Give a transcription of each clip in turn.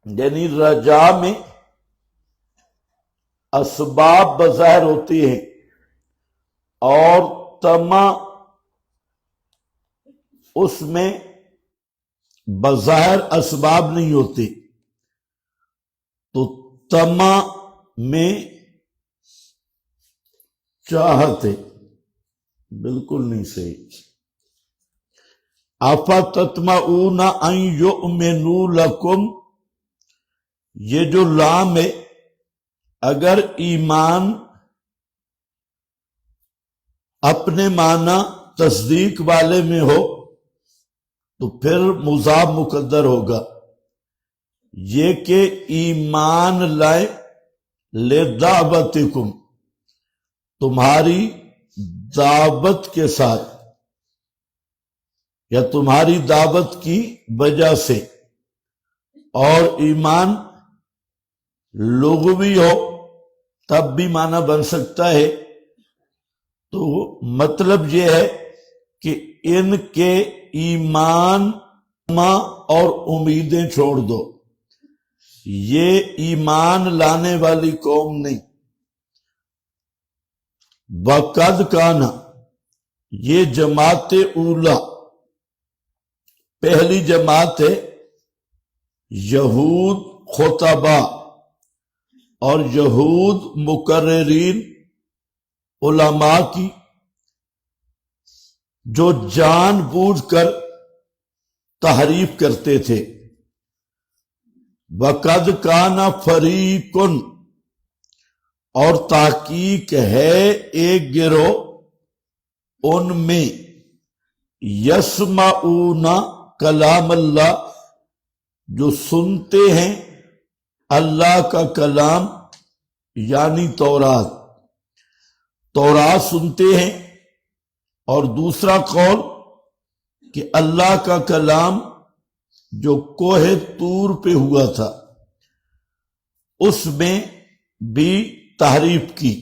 یعنی رجا میں اسباب بظاہر ہوتی ہیں اور طمع اس میں بظاہر اسباب نہیں ہوتے، تو طمع میں چاہت ہے، بالکل نہیں صحیح۔ افتطمعون ان یؤمنوا لکم، یہ جو لام ہے، اگر ایمان اپنے معنی تصدیق والے میں ہو تو پھر مضاف مقدر ہوگا، یہ کہ ایمان لائے لدعوتکم، تمہاری دعوت کے ساتھ یا تمہاری دعوت کی وجہ سے، اور ایمان لغوی ہو تب بھی معنی بن سکتا ہے، تو مطلب یہ ہے کہ ان کے ایمان اور امیدیں چھوڑ دو، یہ ایمان لانے والی قوم نہیں۔ وَقَدْ كَانَ، یہ جماعت اولا پہلی جماعت ہے، یہود خطبہ اور یہود مقررین علماء کی، جو جان بوجھ کر تحریف کرتے تھے۔ وَقَدْ كَانَ فَرِيقٌ، اور تحقیق ہے ایک گروہ ان میں، یسمعون کلام اللہ، جو سنتے ہیں اللہ کا کلام، یعنی تورات سنتے ہیں، اور دوسرا قول کہ اللہ کا کلام جو کوہ طور پہ ہوا تھا اس میں بھی تحریف کی،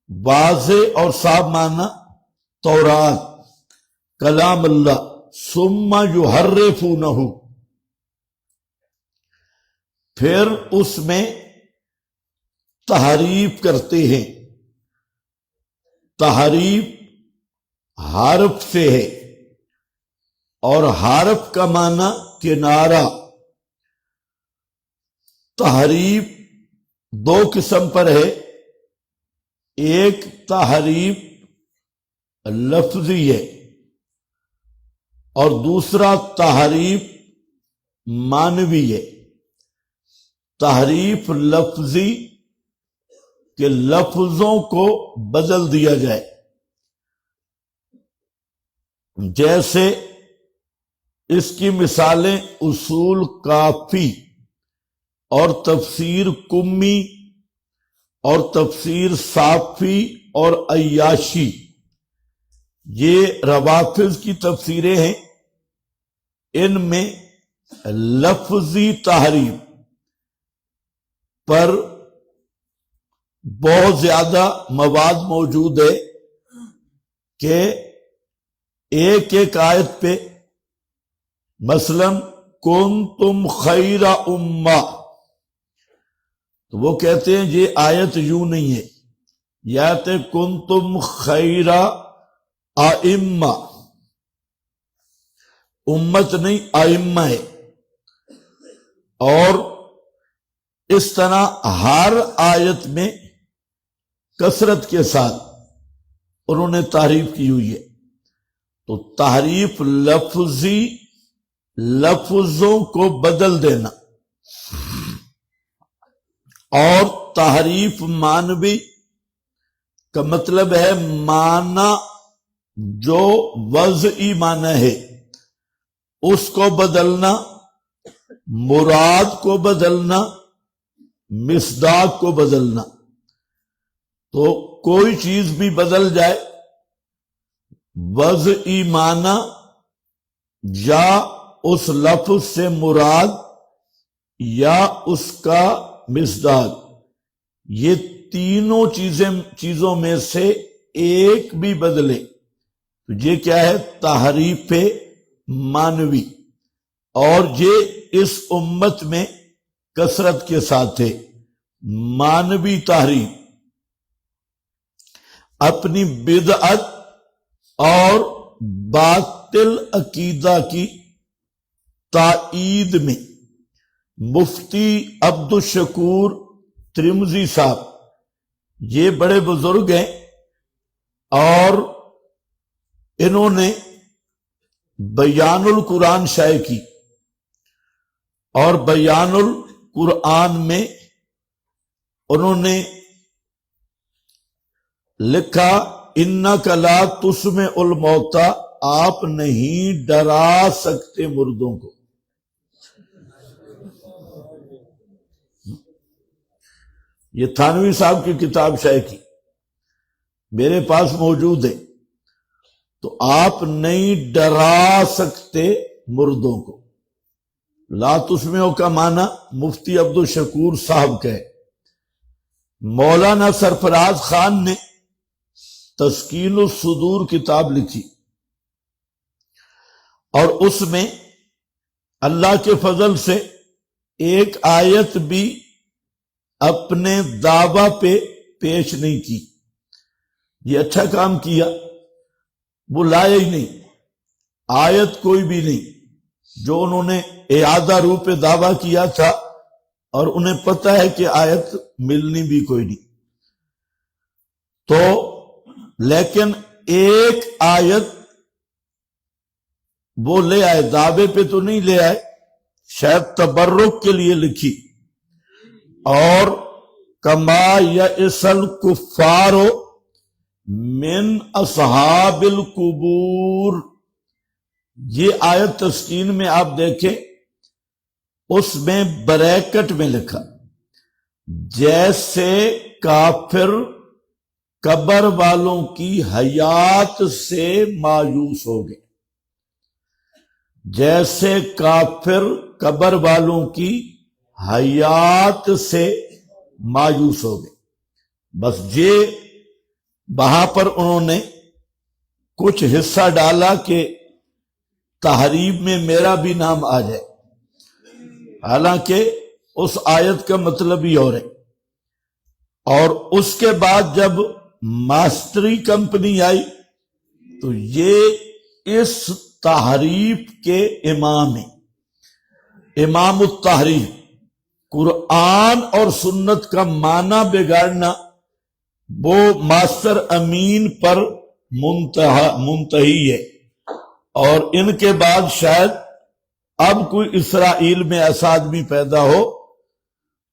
واضح اور صاف معنی تورات کلام اللہ، ثم یحرفونہ، پھر اس میں تحریف کرتے ہیں۔ تحریف حرف سے ہے، اور حرف کا معنی کنارہ۔ تحریف دو قسم پر ہے، ایک تحریف لفظی ہے اور دوسرا تحریف معنوی ہے۔ تحریف لفظی کہ لفظوں کو بدل دیا جائے، جیسے اس کی مثالیں اصول کافی اور تفسیر کمی اور تفسیر صافی اور عیاشی، یہ روافض کی تفسیریں ہیں، ان میں لفظی تحریف پر بہت زیادہ مواد موجود ہے کہ ایک ایک آیت پہ، مثلا کنتم خیر امہ، تو وہ کہتے ہیں یہ آیت یوں نہیں ہے، یہ آیت ہے کنتم خیر ائمہ، امت نہیں ائمہ ہے۔ اور اس طرح ہر آیت میں کثرت کے ساتھ انہوں نے تحریف کی ہوئی ہے۔ تو تحریف لفظی، لفظوں کو بدل دینا، اور تحریف معنوی کا مطلب ہے معنی جو وضعی معنی ہے اس کو بدلنا، مراد کو بدلنا، مصداق کو بدلنا۔ تو کوئی چیز بھی بدل جائے، وضعی معنی یا اس لفظ سے مراد یا اس کا مصداق، یہ تینوں چیزوں میں سے ایک بھی بدلے تو یہ کیا ہے؟ تحریف معنوی، اور یہ اس امت میں کثرت کے ساتھ ہے۔ مانوی تحریف، اپنی بدعت اور باطل عقیدہ کی تائید میں مفتی عبدالشکور ترمذی صاحب، یہ بڑے بزرگ ہیں اور انہوں نے بیان القرآن شائع کی، اور بیان القرآن میں انہوں نے لکھا انک لا تسمع الموتى، آپ نہیں ڈرا سکتے مردوں کو۔ یہ تھانوی صاحب کی کتاب شائع کی، میرے پاس موجود ہے۔ تو آپ نہیں ڈرا سکتے مردوں کو۔ لا تسمعوا کا معنی مفتی عبدالشکور صاحب کا ہے۔ مولانا سرفراز خان نے تسکین الصدور کتاب لکھی، اور اس میں اللہ کے فضل سے ایک آیت بھی اپنے دعویٰ پہ پیش نہیں کی۔ یہ اچھا کام کیا، وہ لائے ہی نہیں، آیت کوئی بھی نہیں، جو انہوں نے اعادہ روح پہ دعویٰ کیا تھا اور انہیں پتہ ہے کہ آیت ملنی بھی کوئی نہیں۔ تو لیکن ایک آیت وہ لے آئے، دعوے پہ تو نہیں لے آئے، شاید تبرک کے لیے لکھی، اور کما یئس الکفار من اصحاب القبور، یہ آیت تسکین میں آپ دیکھیں، اس میں بریکٹ میں لکھا جیسے کافر قبر والوں کی حیات سے مایوس ہو گئے، جیسے کافر قبر والوں کی حیات سے مایوس ہو گئے۔ بس یہ وہاں پر انہوں نے کچھ حصہ ڈالا کہ تحریف میں میرا بھی نام آ جائے، حالانکہ اس آیت کا مطلب ہی اور ہے۔ اور اس کے بعد جب ماسٹری کمپنی آئی تو یہ اس تحریف کے امام ہیں، امام التحریف۔ قرآن اور سنت کا معنی بگاڑنا وہ ماسٹر امین پر منتہی ہے، اور ان کے بعد شاید اب کوئی اسرائیل میں ایسا آدمی پیدا ہو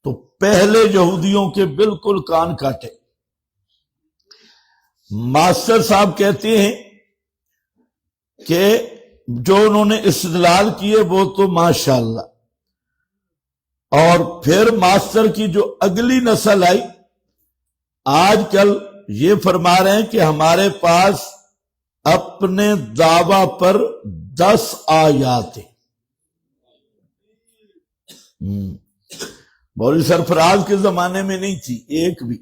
تو پہلے یہودیوں کے بالکل کان کاٹے۔ ماسٹر صاحب کہتے ہیں کہ جو انہوں نے استدلال کیے وہ تو ماشاءاللہ، اور پھر ماسٹر کی جو اگلی نسل آئی، آج کل یہ فرما رہے ہیں کہ ہمارے پاس اپنے دعویٰ پر 10 آیات ہیں۔ مولوی سرفراز کے زمانے میں نہیں تھی ایک بھی،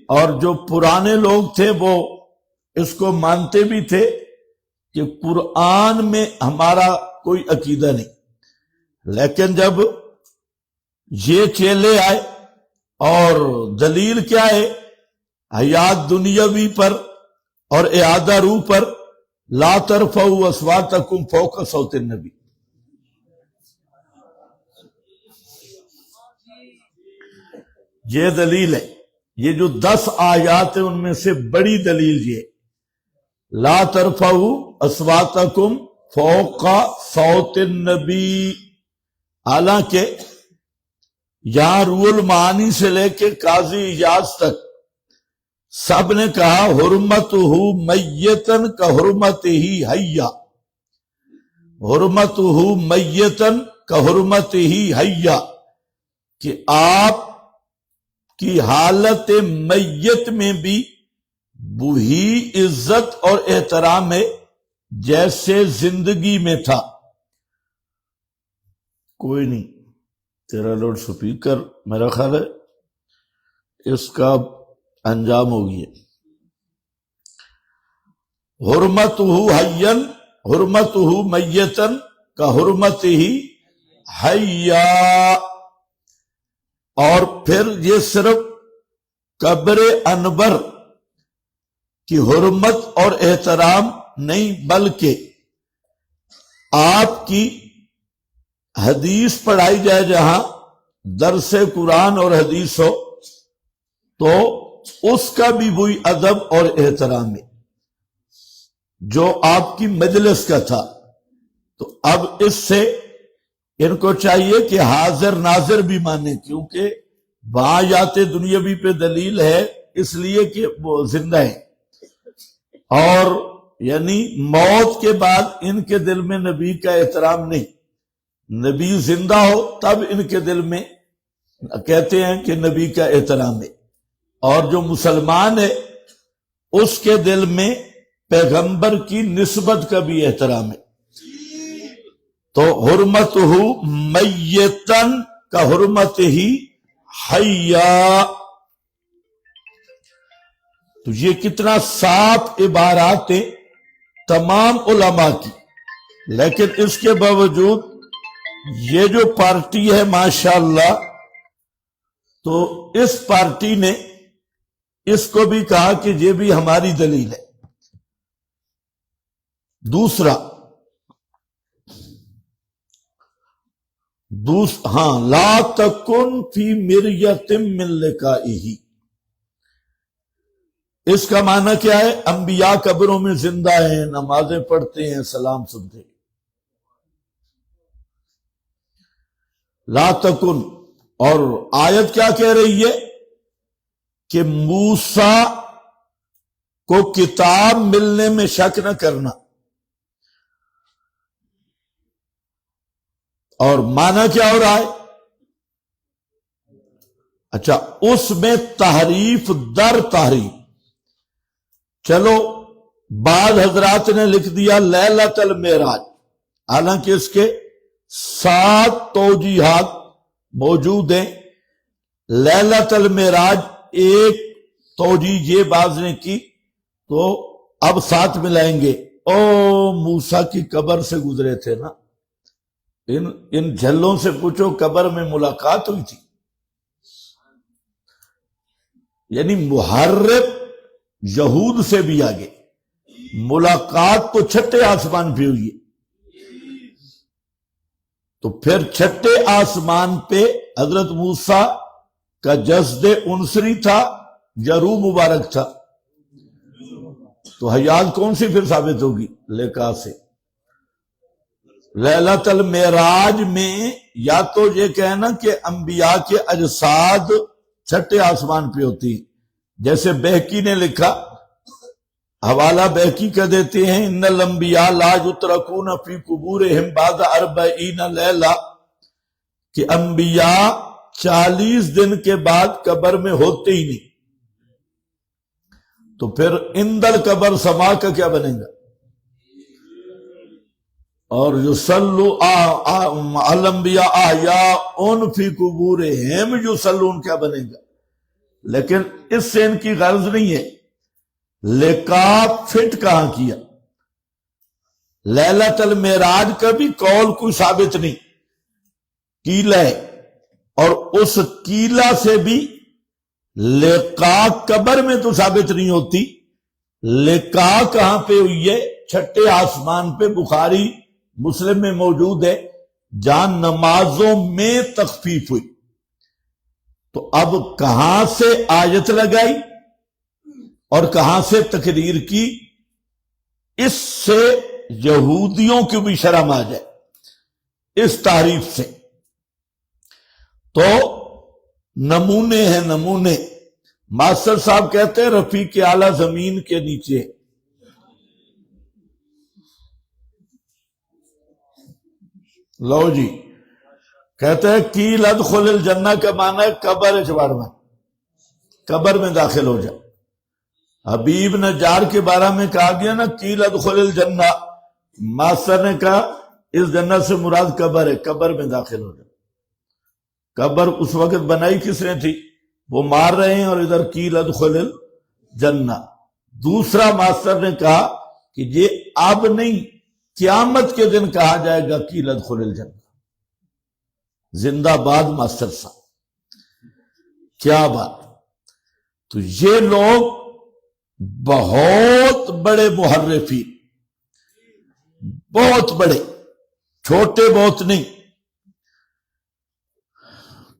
اور جو پرانے لوگ تھے وہ اس کو مانتے بھی تھے کہ قرآن میں ہمارا کوئی عقیدہ نہیں۔ لیکن جب یہ چیلے آئے، اور دلیل کیا ہے؟ حیات دنیاوی پر اور اعادہ روح پر، لا ترفعوا اصواتکم فوق صوت النبی۔ یہ دلیل ہے، یہ جو 10 آیات ہیں ان میں سے بڑی دلیل یہ، لا ترفعوا اصواتکم فوق صوت النبی۔ حالانکہ یہاں روح المعانی سے لے کے قاضی ایاز تک سب نے کہا حرمتہ میتن کا حرمت ہی حیا، حرمتہ میتن کا حرمت ہی حیا، کہ آپ کی حالت میت میں بھی وہی عزت اور احترام ہے جیسے زندگی میں تھا۔ کوئی نہیں، تیرا لاؤڈ سپیکر میرا خیال ہے اس کا انجام ہو گیا۔ حرمتہ حین حرمتہ میتن کا حرمت ہی حیا، اور پھر یہ صرف قبر انور کی حرمت اور احترام نہیں، بلکہ آپ کی حدیث پڑھائی جائے جہاں درس قرآن اور حدیث ہو تو اس کا بھی وہی ادب اور احترام ہے جو آپ کی مجلس کا تھا۔ تو اب اس سے ان کو چاہیے کہ حاضر ناظر بھی مانے، کیونکہ وہاں یات دنیاوی پہ دلیل ہے اس لیے کہ وہ زندہ ہے، اور یعنی موت کے بعد ان کے دل میں نبی کا احترام نہیں، نبی زندہ ہو تب ان کے دل میں کہتے ہیں کہ نبی کا احترام ہے، اور جو مسلمان ہے اس کے دل میں پیغمبر کی نسبت کا بھی احترام ہے۔ تو حرمتہ میتن کا حرمت ہی حیا، تو یہ کتنا صاف عبارات ہیں تمام علماء کی، لیکن اس کے باوجود یہ جو پارٹی ہے ماشاءاللہ، تو اس پارٹی نے اس کو بھی کہا کہ یہ بھی ہماری دلیل ہے۔ دوسرا لا تکن فی مریۃ من لقائہ، اس کا معنی کیا ہے؟ انبیاء قبروں میں زندہ ہیں، نمازیں پڑھتے ہیں، سلام سنتے ہیں۔ لا تکن، اور آیت کیا کہہ رہی ہے کہ موسیٰ کو کتاب ملنے میں شک نہ کرنا، اور معنی کیا ہو رہا ہے؟ اچھا، اس میں تحریف در تحریف، چلو بعض حضرات نے لکھ دیا لیلۃ المعراج، حالانکہ اس کے 7 توجیحات موجود ہیں۔ لیلۃ المعراج ایک توجیہ یہ بعض نے کی، تو اب 7 ملائیں گے۔ او موسیٰ کی قبر سے گزرے تھے نا، ان جھلوں سے پوچھو قبر میں ملاقات ہوئی تھی؟ یعنی محرف یہود سے بھی آگے، ملاقات تو چھٹے آسمان پہ ہوئی ہے، تو پھر چھٹے آسمان پہ حضرت موسیٰ کا جسد انصری تھا یا روح مبارک تھا؟ تو حیات کون سی پھر ثابت ہوگی؟ لقاء سے۔ لیلۃ المعراج میں یا تو یہ کہنا کہ انبیاء کے اجساد چھٹے آسمان پہ ہوتی ہیں، جیسے بہقی نے لکھا، حوالہ بہقی کا دیتے ہیں، ان الانبیاء لا یترکون فی قبورہم بعد 40 لیلہ، کہ انبیاء 40 دن کے بعد قبر میں ہوتے ہی نہیں۔ تو پھر اندر قبر سما کا کیا بنے گا؟ اور یصلو الانبیاء احیاء فی قبورہم یصلون کیا بنے گا؟ لیکن اس سے ان کی غرض نہیں ہے۔ لقاء فٹ کہاں کیا؟ لیلۃ المعراج کا بھی قول کوئی ثابت نہیں، قیلہ ہے، اور اس قیلہ سے بھی لقاء قبر میں تو ثابت نہیں ہوتی۔ لقاء کہاں پہ ہوئی ہے؟ چھٹے آسمان پہ، بخاری مسلم میں موجود ہے، جہاں نمازوں میں تخفیف ہوئی۔ تو اب کہاں سے آیت لگائی اور کہاں سے تقریر کی؟ اس سے یہودیوں کی بھی شرم آ جائے اس تعریف سے۔ تو نمونے ہیں نمونے۔ ماسٹر صاحب کہتے ہیں رفیق اعلیٰ زمین کے نیچے، لو جی کہتے ہیں قیل ادخل الجنہ کا معنی ہے قبر اعتبار میں، قبر میں داخل ہو جا۔ حبیب نجار کے بارے میں کہا گیا نا قیل ادخل الجنہ، ماسٹر نے کہا اس جنت سے مراد قبر ہے، قبر میں داخل ہو جا۔ قبر اس وقت بنائی کس نے تھی؟ وہ مار رہے ہیں، اور ادھر قیل ادخل الجنہ۔ دوسرا ماسٹر نے کہا کہ یہ اب نہیں، قیامت کے دن کہا جائے گا قیل ادخل الجنہ۔ زندہ باد ماسٹر صاحب، کیا بات۔ تو یہ لوگ بہت بڑے محرفین، بہت بڑے، چھوٹے بہت نہیں۔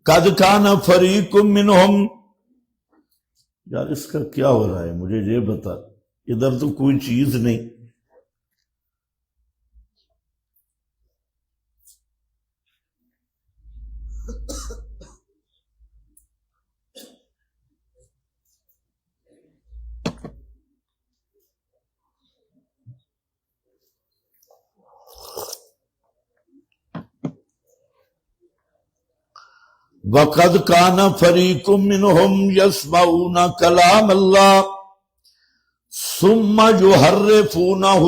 قد کان فریق منہم، یار اس کا کیا ہو رہا ہے مجھے یہ بتا، ادھر تو کوئی چیز نہیں۔ وَقَدْ كَانَ فَرِيقٌ مِّنْهُمْ يَسْمَعُونَ كَلَامَ اللَّهِ ثُمَّ يُحَرِّفُونَهُ۔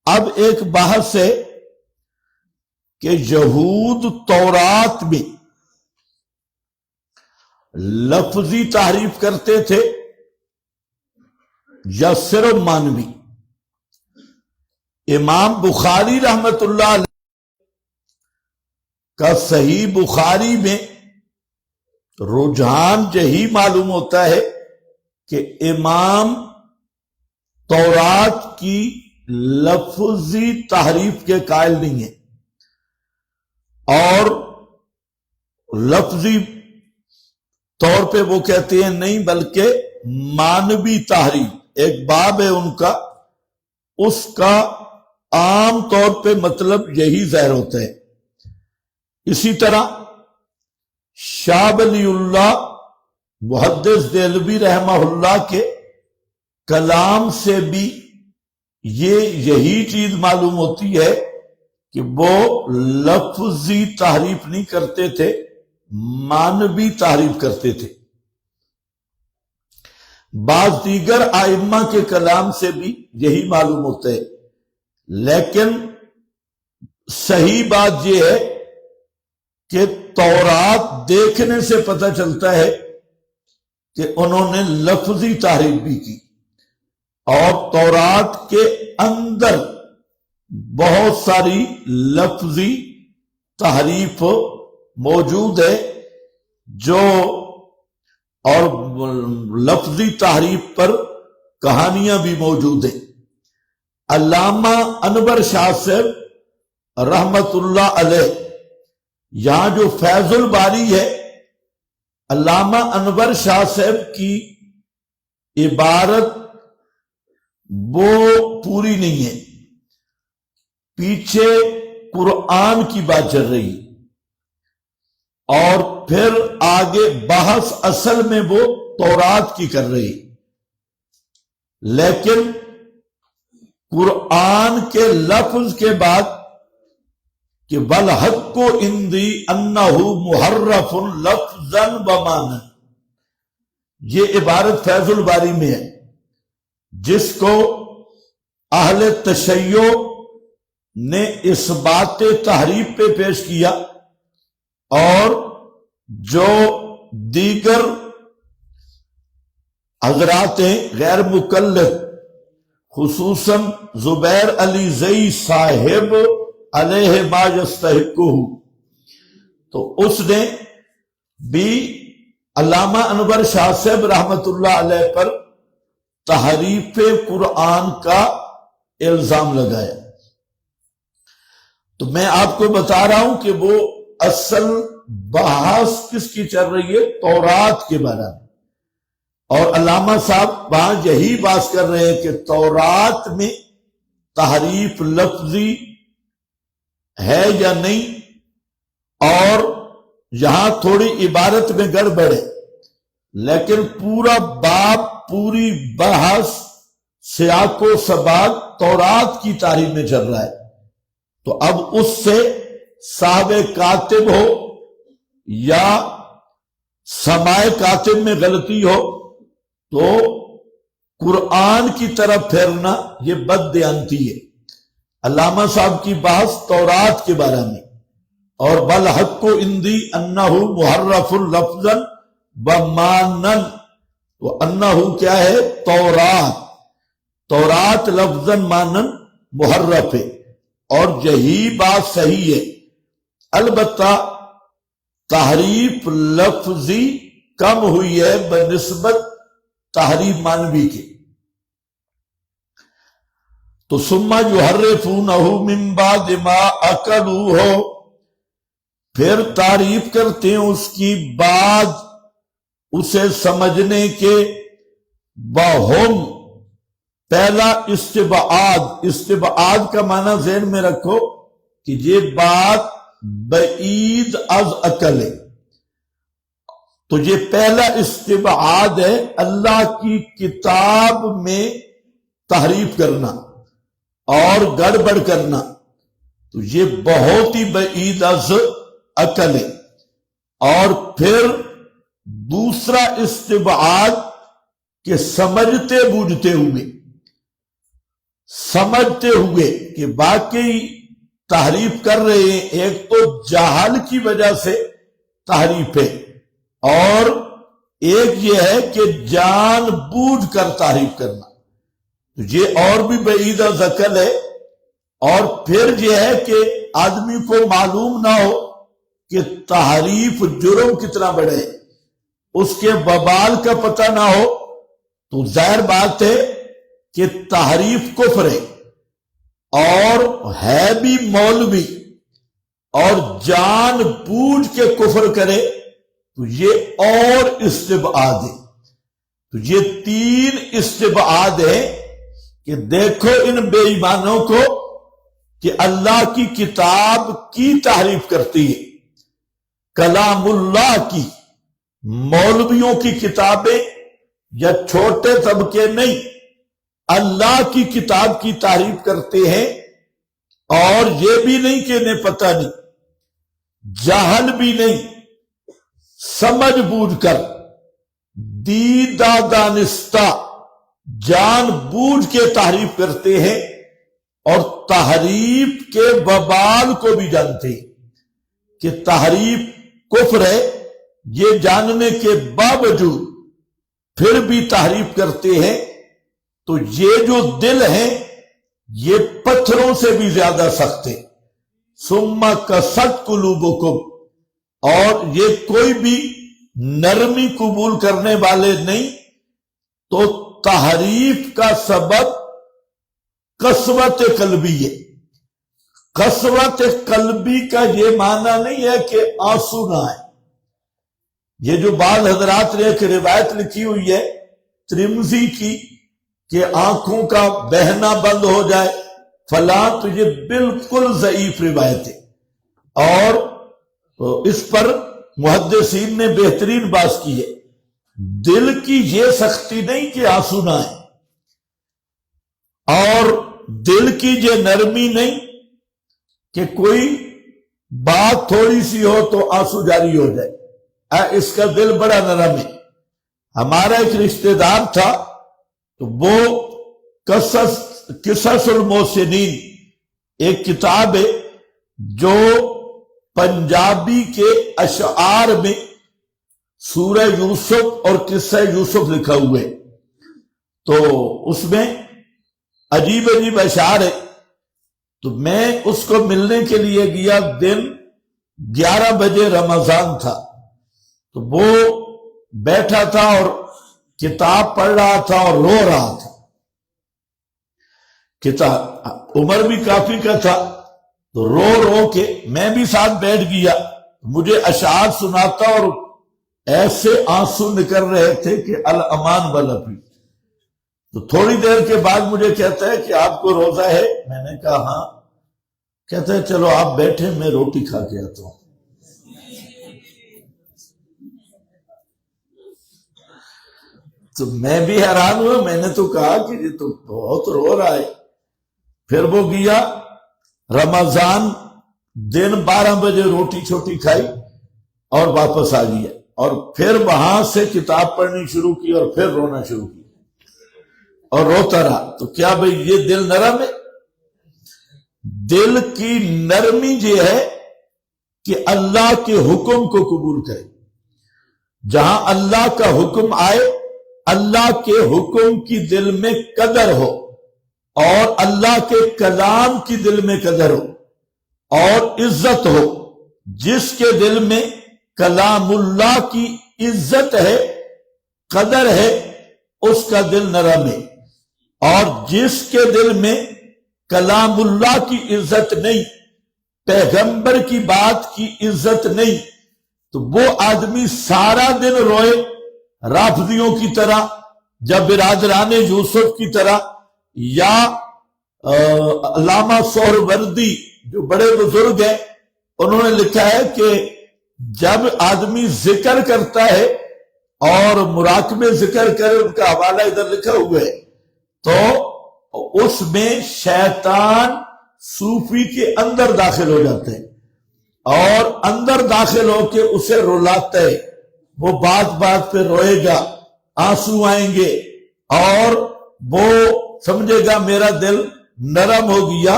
اب ایک بحث ہے کہ یہود تورات میں لفظی تحریف کرتے تھے یا صرف معنوی۔ امام بخاری رحمت اللہ علیہ کا صحیح بخاری میں رجحان یہی معلوم ہوتا ہے کہ امام تورات کی لفظی تحریف کے قائل نہیں ہے، اور لفظی طور پہ وہ کہتے ہیں نہیں، بلکہ معنوی تحریف ایک باب ہے ان کا، اس کا عام طور پہ مطلب یہی ظاہر ہوتا ہے۔ اسی طرح شاہ ولی اللہ محدث دہلوی رحمہ اللہ کے کلام سے بھی یہی چیز معلوم ہوتی ہے کہ وہ لفظی تحریف نہیں کرتے تھے، معنوی تحریف کرتے تھے۔ بعض دیگر ائمہ کے کلام سے بھی یہی معلوم ہوتا ہے، لیکن صحیح بات یہ ہے کہ تورات دیکھنے سے پتہ چلتا ہے کہ انہوں نے لفظی تحریف بھی کی، اور تورات کے اندر بہت ساری لفظی تحریف موجود ہے، جو اور لفظی تحریف پر کہانیاں بھی موجود ہیں۔ علامہ انور شاہ صاحب رحمت اللہ علیہ، یہاں جو فیض الباری ہے، علامہ انور شاہ صاحب کی عبارت وہ پوری نہیں ہے، پیچھے قرآن کی بات چل رہی، اور پھر آگے بحث اصل میں وہ تورات کی کر رہی، لیکن قرآن کے لفظ کے بعد کہ وَالْحَقُّ عِنْدِي أَنَّهُ مُحَرَّفٌ لَفْظًا وَمَعْنًى، یہ عبارت فیض الباری میں ہے، جس کو اہل تشیع نے اس بات تحریف پہ پیش کیا، اور جو دیگر حضرات غیر مکلف، خصوصاً زبیر علی زئی صاحب علیہ ما یستحقہ، تو اس نے بھی علامہ انور شاہ صاحب رحمت اللہ علیہ پر تحریف قرآن کا الزام لگایا۔ تو میں آپ کو بتا رہا ہوں کہ وہ اصل بحث کس کی چل رہی ہے؟ تورات کے بارے میں، اور علامہ صاحب وہاں یہی بات کر رہے ہیں کہ تورات میں تحریف لفظی ہے یا نہیں، اور یہاں تھوڑی عبارت میں گڑبڑ ہے، لیکن پورا باب، پوری بحث سیاق و سباق تورات کی تاریخ میں چل رہا ہے۔ تو اب اس سے صاحب کاتب ہو یا سماع کاتب میں غلطی ہو تو قرآن کی طرف پھیرنا یہ بد دیانتی ہے۔ علامہ صاحب کی بحث تورات کے بارے میں، اور وَالْحَقُّ عِنْدِي أَنَّهُ مُحَرَّفٌ لَفْظًا وَمَعْنًى، تو انہو کیا ہے؟ تورات، تورات لفظاً معنن محرف ہے، اور یہی بات صحیح ہے۔ البتہ تحریف لفظی کم ہوئی ہے بنسبت تحریف معنوی کے. تو ثم یحرفونہ من بعد ما عقلوہ، پھر تعریف کرتے ہیں اس کی بعد اسے سمجھنے کے. وہم، پہلا استبعاد. استبعاد کا معنی ذہن میں رکھو کہ یہ بات بعید از عقل ہے. تو یہ پہلا استبعاد ہے، اللہ کی کتاب میں تحریف کرنا اور گڑبڑ کرنا. تو یہ بہت ہی بعید از عقل ہے. اور پھر دوسرا استبعاد کہ سمجھتے ہوئے کہ باقی تحریف کر رہے ہیں. ایک تو جہل کی وجہ سے تحریف ہے، اور ایک یہ ہے کہ جان بوجھ کر تحریف کرنا. تو یہ اور بھی بعید از عقل ہے. اور پھر یہ ہے کہ آدمی کو معلوم نہ ہو کہ تحریف جرم کتنا بڑے ہے، اس کے وبال کا پتہ نہ ہو. تو ظاہر بات ہے کہ تحریف کفر ہے، اور ہے بھی مولوی اور جان بوجھ کے کفر کرے تو یہ اور استبعاد ہے. تو یہ تین استبعاد ہے کہ دیکھو ان بے ایمانوں کو کہ اللہ کی کتاب کی تحریف کرتی ہے، کلام اللہ کی. مولویوں کی کتابیں یا چھوٹے طبقے نہیں، اللہ کی کتاب کی تحریف کرتے ہیں. اور یہ بھی نہیں کہ انہیں پتہ نہیں، جہل بھی نہیں، سمجھ بوجھ کر دیدہ دانستہ جان بوجھ کے تحریف کرتے ہیں. اور تحریف کے وبال کو بھی جانتے ہیں کہ تحریف کفر ہے، یہ جاننے کے باوجود پھر بھی تحریف کرتے ہیں. تو یہ جو دل ہیں یہ پتھروں سے بھی زیادہ سخت ہے. ثم قست قلوبکم، اور یہ کوئی بھی نرمی قبول کرنے والے نہیں. تو تحریف کا سبب قسوت قلبی ہے. قسوت قلبی کا یہ معنی نہیں ہے کہ آنسو نہ آئے. یہ جو بعض حضرات نے ایک روایت لکھی ہوئی ہے ترمذی کی کہ آنکھوں کا بہنا بند ہو جائے فلاں، تو یہ بالکل ضعیف روایت ہے. اور اس پر محدثین نے بہترین بات کی ہے. دل کی یہ سختی نہیں کہ آنسو نہ آئے، اور دل کی یہ نرمی نہیں کہ کوئی بات تھوڑی سی ہو تو آنسو جاری ہو جائے. اس کا دل بڑا نرم ہے. ہمارا ایک رشتہ دار تھا، تو وہ قصص المحسنین ایک کتاب ہے جو پنجابی کے اشعار میں سورہ یوسف اور قصہ یوسف لکھا ہوا ہے. تو اس میں عجیب عجیب اشعار ہے. تو میں اس کو ملنے کے لیے گیا. دن 11 بجے رمضان تھا. تو وہ بیٹھا تھا اور کتاب پڑھ رہا تھا اور رو رہا تھا. کتاب عمر بھی کافی کا تھا، تو رو رو کے میں بھی ساتھ بیٹھ گیا. مجھے اشعار سناتا اور ایسے آنسو نکل رہے تھے کہ الامان بلفی. تو تھوڑی دیر کے بعد مجھے کہتا ہے کہ آپ کو روزہ ہے؟ میں نے کہا ہاں. کہتا ہے چلو آپ بیٹھے، میں روٹی کھا کے آتا ہوں. تو میں بھی حیران ہوا. میں نے تو کہا کہ یہ تو بہت رو رہا ہے. پھر وہ گیا، رمضان دن 12 بجے روٹی چھوٹی کھائی اور واپس آ گیا. اور پھر وہاں سے کتاب پڑھنی شروع کی اور پھر رونا شروع کی اور روتا رہا. تو کیا بھئی یہ دل نرم ہے؟ دل کی نرمی یہ ہے کہ اللہ کے حکم کو قبول کرے. جہاں اللہ کا حکم آئے، اللہ کے حکم کی دل میں قدر ہو، اور اللہ کے کلام کی دل میں قدر ہو اور عزت ہو. جس کے دل میں کلام اللہ کی عزت ہے، قدر ہے، اس کا دل نرم ہے، اور جس کے دل میں کلام اللہ کی عزت نہیں، پیغمبر کی بات کی عزت نہیں، تو وہ آدمی سارا دن روئے رافضیوں کی طرح، یا برادران یوسف کی طرح، یا علامہ سہروردی جو بڑے بزرگ ہیں انہوں نے لکھا ہے کہ جب آدمی ذکر کرتا ہے اور مراقبے ذکر کرے، ان کا حوالہ ادھر لکھا ہوا ہے، تو اس میں شیطان صوفی کے اندر داخل ہو جاتے ہیں اور اندر داخل ہو کے اسے رلاتا ہے، وہ بات بات پہ روئے گا، آنسو آئیں گے، اور وہ سمجھے گا میرا دل نرم ہو گیا۔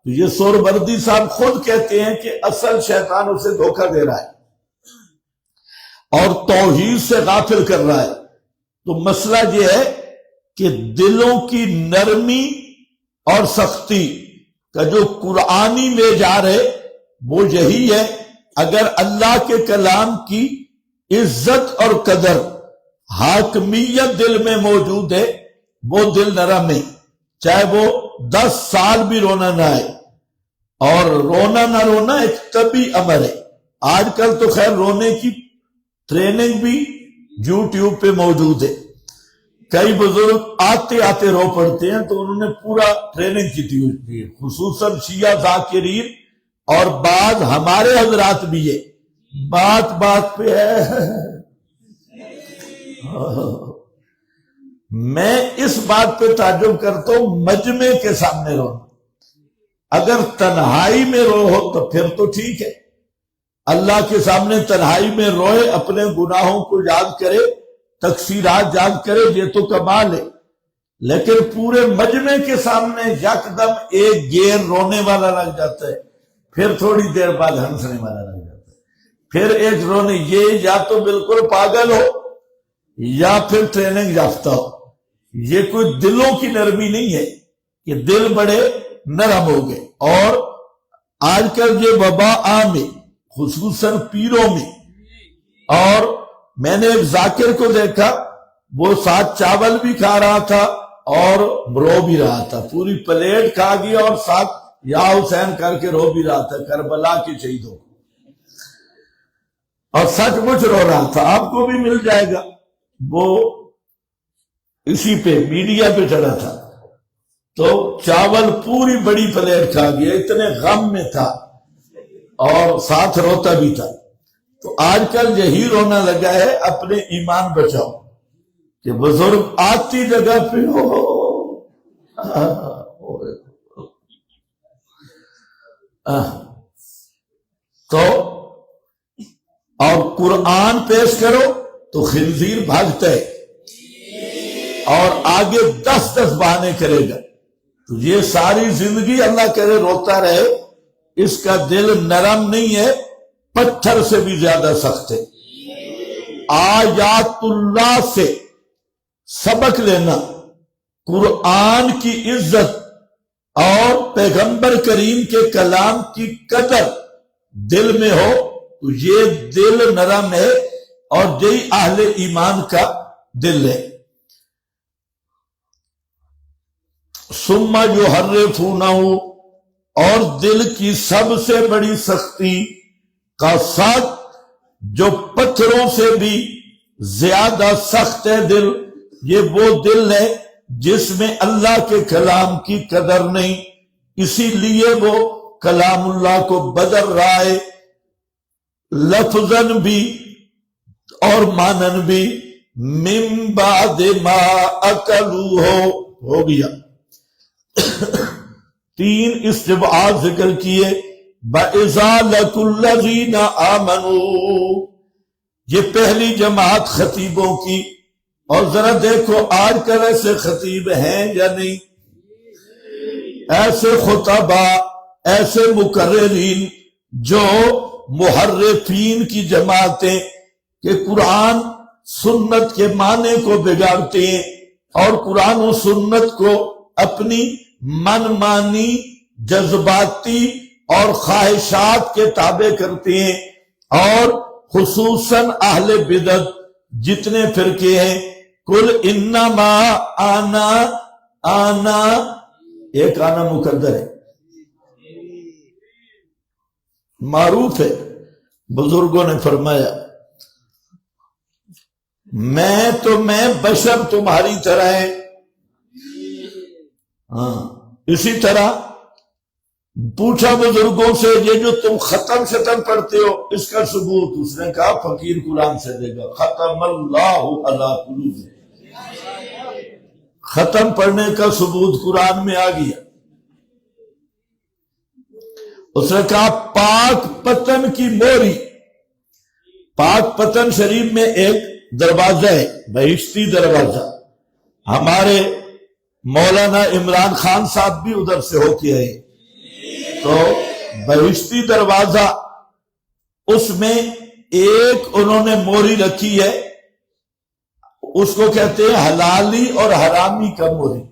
تو یہ سہروردی صاحب خود کہتے ہیں کہ اصل شیطان اسے دھوکہ دے رہا ہے اور توحید سے غافل کر رہا ہے۔ تو مسئلہ یہ ہے کہ دلوں کی نرمی اور سختی کا جو قرآنی معیار ہے وہ یہی ہے، اگر اللہ کے کلام کی عزت اور قدر حاکمیت دل میں موجود ہے، وہ دل نرم ہے، چاہے وہ 10 سال بھی رونا نہ آئے۔ اور رونا نہ رونا ایک طبی امر ہے۔ آج کل تو خیر رونے کی ٹریننگ بھی یوٹیوب پہ موجود ہے، کئی بزرگ آتے آتے رو پڑتے ہیں، تو انہوں نے پورا ٹریننگ کی تھی، خصوصاً شیعہ ذاکرین اور بعض ہمارے حضرات بھی ہے، بات بات پہ ہے۔ میں اس بات پہ تعجب کرتا ہوں، مجمع کے سامنے رونا، اگر تنہائی میں رو ہو تو پھر تو ٹھیک ہے، اللہ کے سامنے تنہائی میں روئے، اپنے گناہوں کو یاد کرے، تقصیرات یاد کرے، یہ تو کمال ہے۔ لیکن پورے مجمع کے سامنے یکدم ایک گیر رونے والا لگ جاتا ہے، پھر تھوڑی دیر بعد ہنسنے والا لگ جاتا ہے، پھر ایک رونے، یہ یا تو بالکل پاگل ہو یا پھر ٹریننگ یافتہ ہو۔ یہ کوئی دلوں کی نرمی نہیں ہے کہ دل بڑے نرم ہو گئے۔ اور آج کل یہ وبا عام ہے، خصوصاً پیروں میں۔ اور میں نے ایک ذاکر کو دیکھا، وہ ساتھ چاول بھی کھا رہا تھا اور رو بھی رہا تھا، پوری پلیٹ کھا گیا اور ساتھ یا حسین کر کے رو بھی رہا تھا، کربلا کے شہیدوں، اور سچ مچ رو رہا تھا۔ آپ کو بھی مل جائے گا، وہ اسی پہ میڈیا پہ چڑھا تھا، تو چاول پوری بڑی پلیٹ کھا گیا، اتنے غم میں تھا اور ساتھ روتا بھی تھا۔ تو آج کل یہی رونا لگا ہے، اپنے ایمان بچاؤ کہ بزرگ آتی جگہ پہ ہو۔ تو اور قرآن پیش کرو تو خنزیر بھاگتا ہے اور آگے 10 بہانے کرے گا۔ تو یہ ساری زندگی اللہ کرے روتا رہے، اس کا دل نرم نہیں ہے، پتھر سے بھی زیادہ سخت ہے۔ آیات اللہ سے سبق لینا، قرآن کی عزت اور پیغمبر کریم کے کلام کی قدر دل میں ہو تو یہ دل نرم ہے، اور یہی اہل ایمان کا دل ہے۔ ثم یحرفونہ، اور دل کی سب سے بڑی سختی کا ساتھ جو پتھروں سے بھی زیادہ سخت ہے دل، یہ وہ دل ہے جس میں اللہ کے کلام کی قدر نہیں، اسی لیے وہ کلام اللہ کو بدل رہا ہے، لفظاً بھی اور مانن بھی۔ من بعد ما اکلوہ ہو گیا۔ 3 استبعاد ذکر کیے۔ بَإِزَالَةُ الَّذِينَ آمَنُوا، یہ پہلی جماعت خطیبوں کی۔ اور ذرا دیکھو آج کل ایسے خطیب ہیں یا نہیں، ایسے خطبہ، ایسے مقررین جو محرفین کی جماعتیں کہ قرآن سنت کے معنی کو بگاڑتے ہیں اور قرآن و سنت کو اپنی من مانی، جذباتی اور خواہشات کے تابع کرتے ہیں، اور خصوصاً اہل بدعت جتنے فرقے ہیں، کل انما آنا ایک آنا مقدر ہے، معروف ہے، بزرگوں نے فرمایا میں بشر تمہاری طرح ہے۔ ہاں، اسی طرح پوچھا بزرگوں سے یہ جو تم ختم شتم پڑھتے ہو اس کا ثبوت، اس نے کہا فقیر قرآن سے دے گا، ختم اللہ علی قلوبہم، ختم پڑھنے کا ثبوت قرآن میں آ گیا۔ اس نے کہا پاک پتن کی موری، پاک پتن شریف میں ایک دروازہ ہے، بہشتی دروازہ، ہمارے مولانا عمران خان صاحب بھی ادھر سے ہو کے آئے، تو بہشتی دروازہ، اس میں ایک انہوں نے موری رکھی ہے، اس کو کہتے ہیں حلالی اور حرامی کا موری،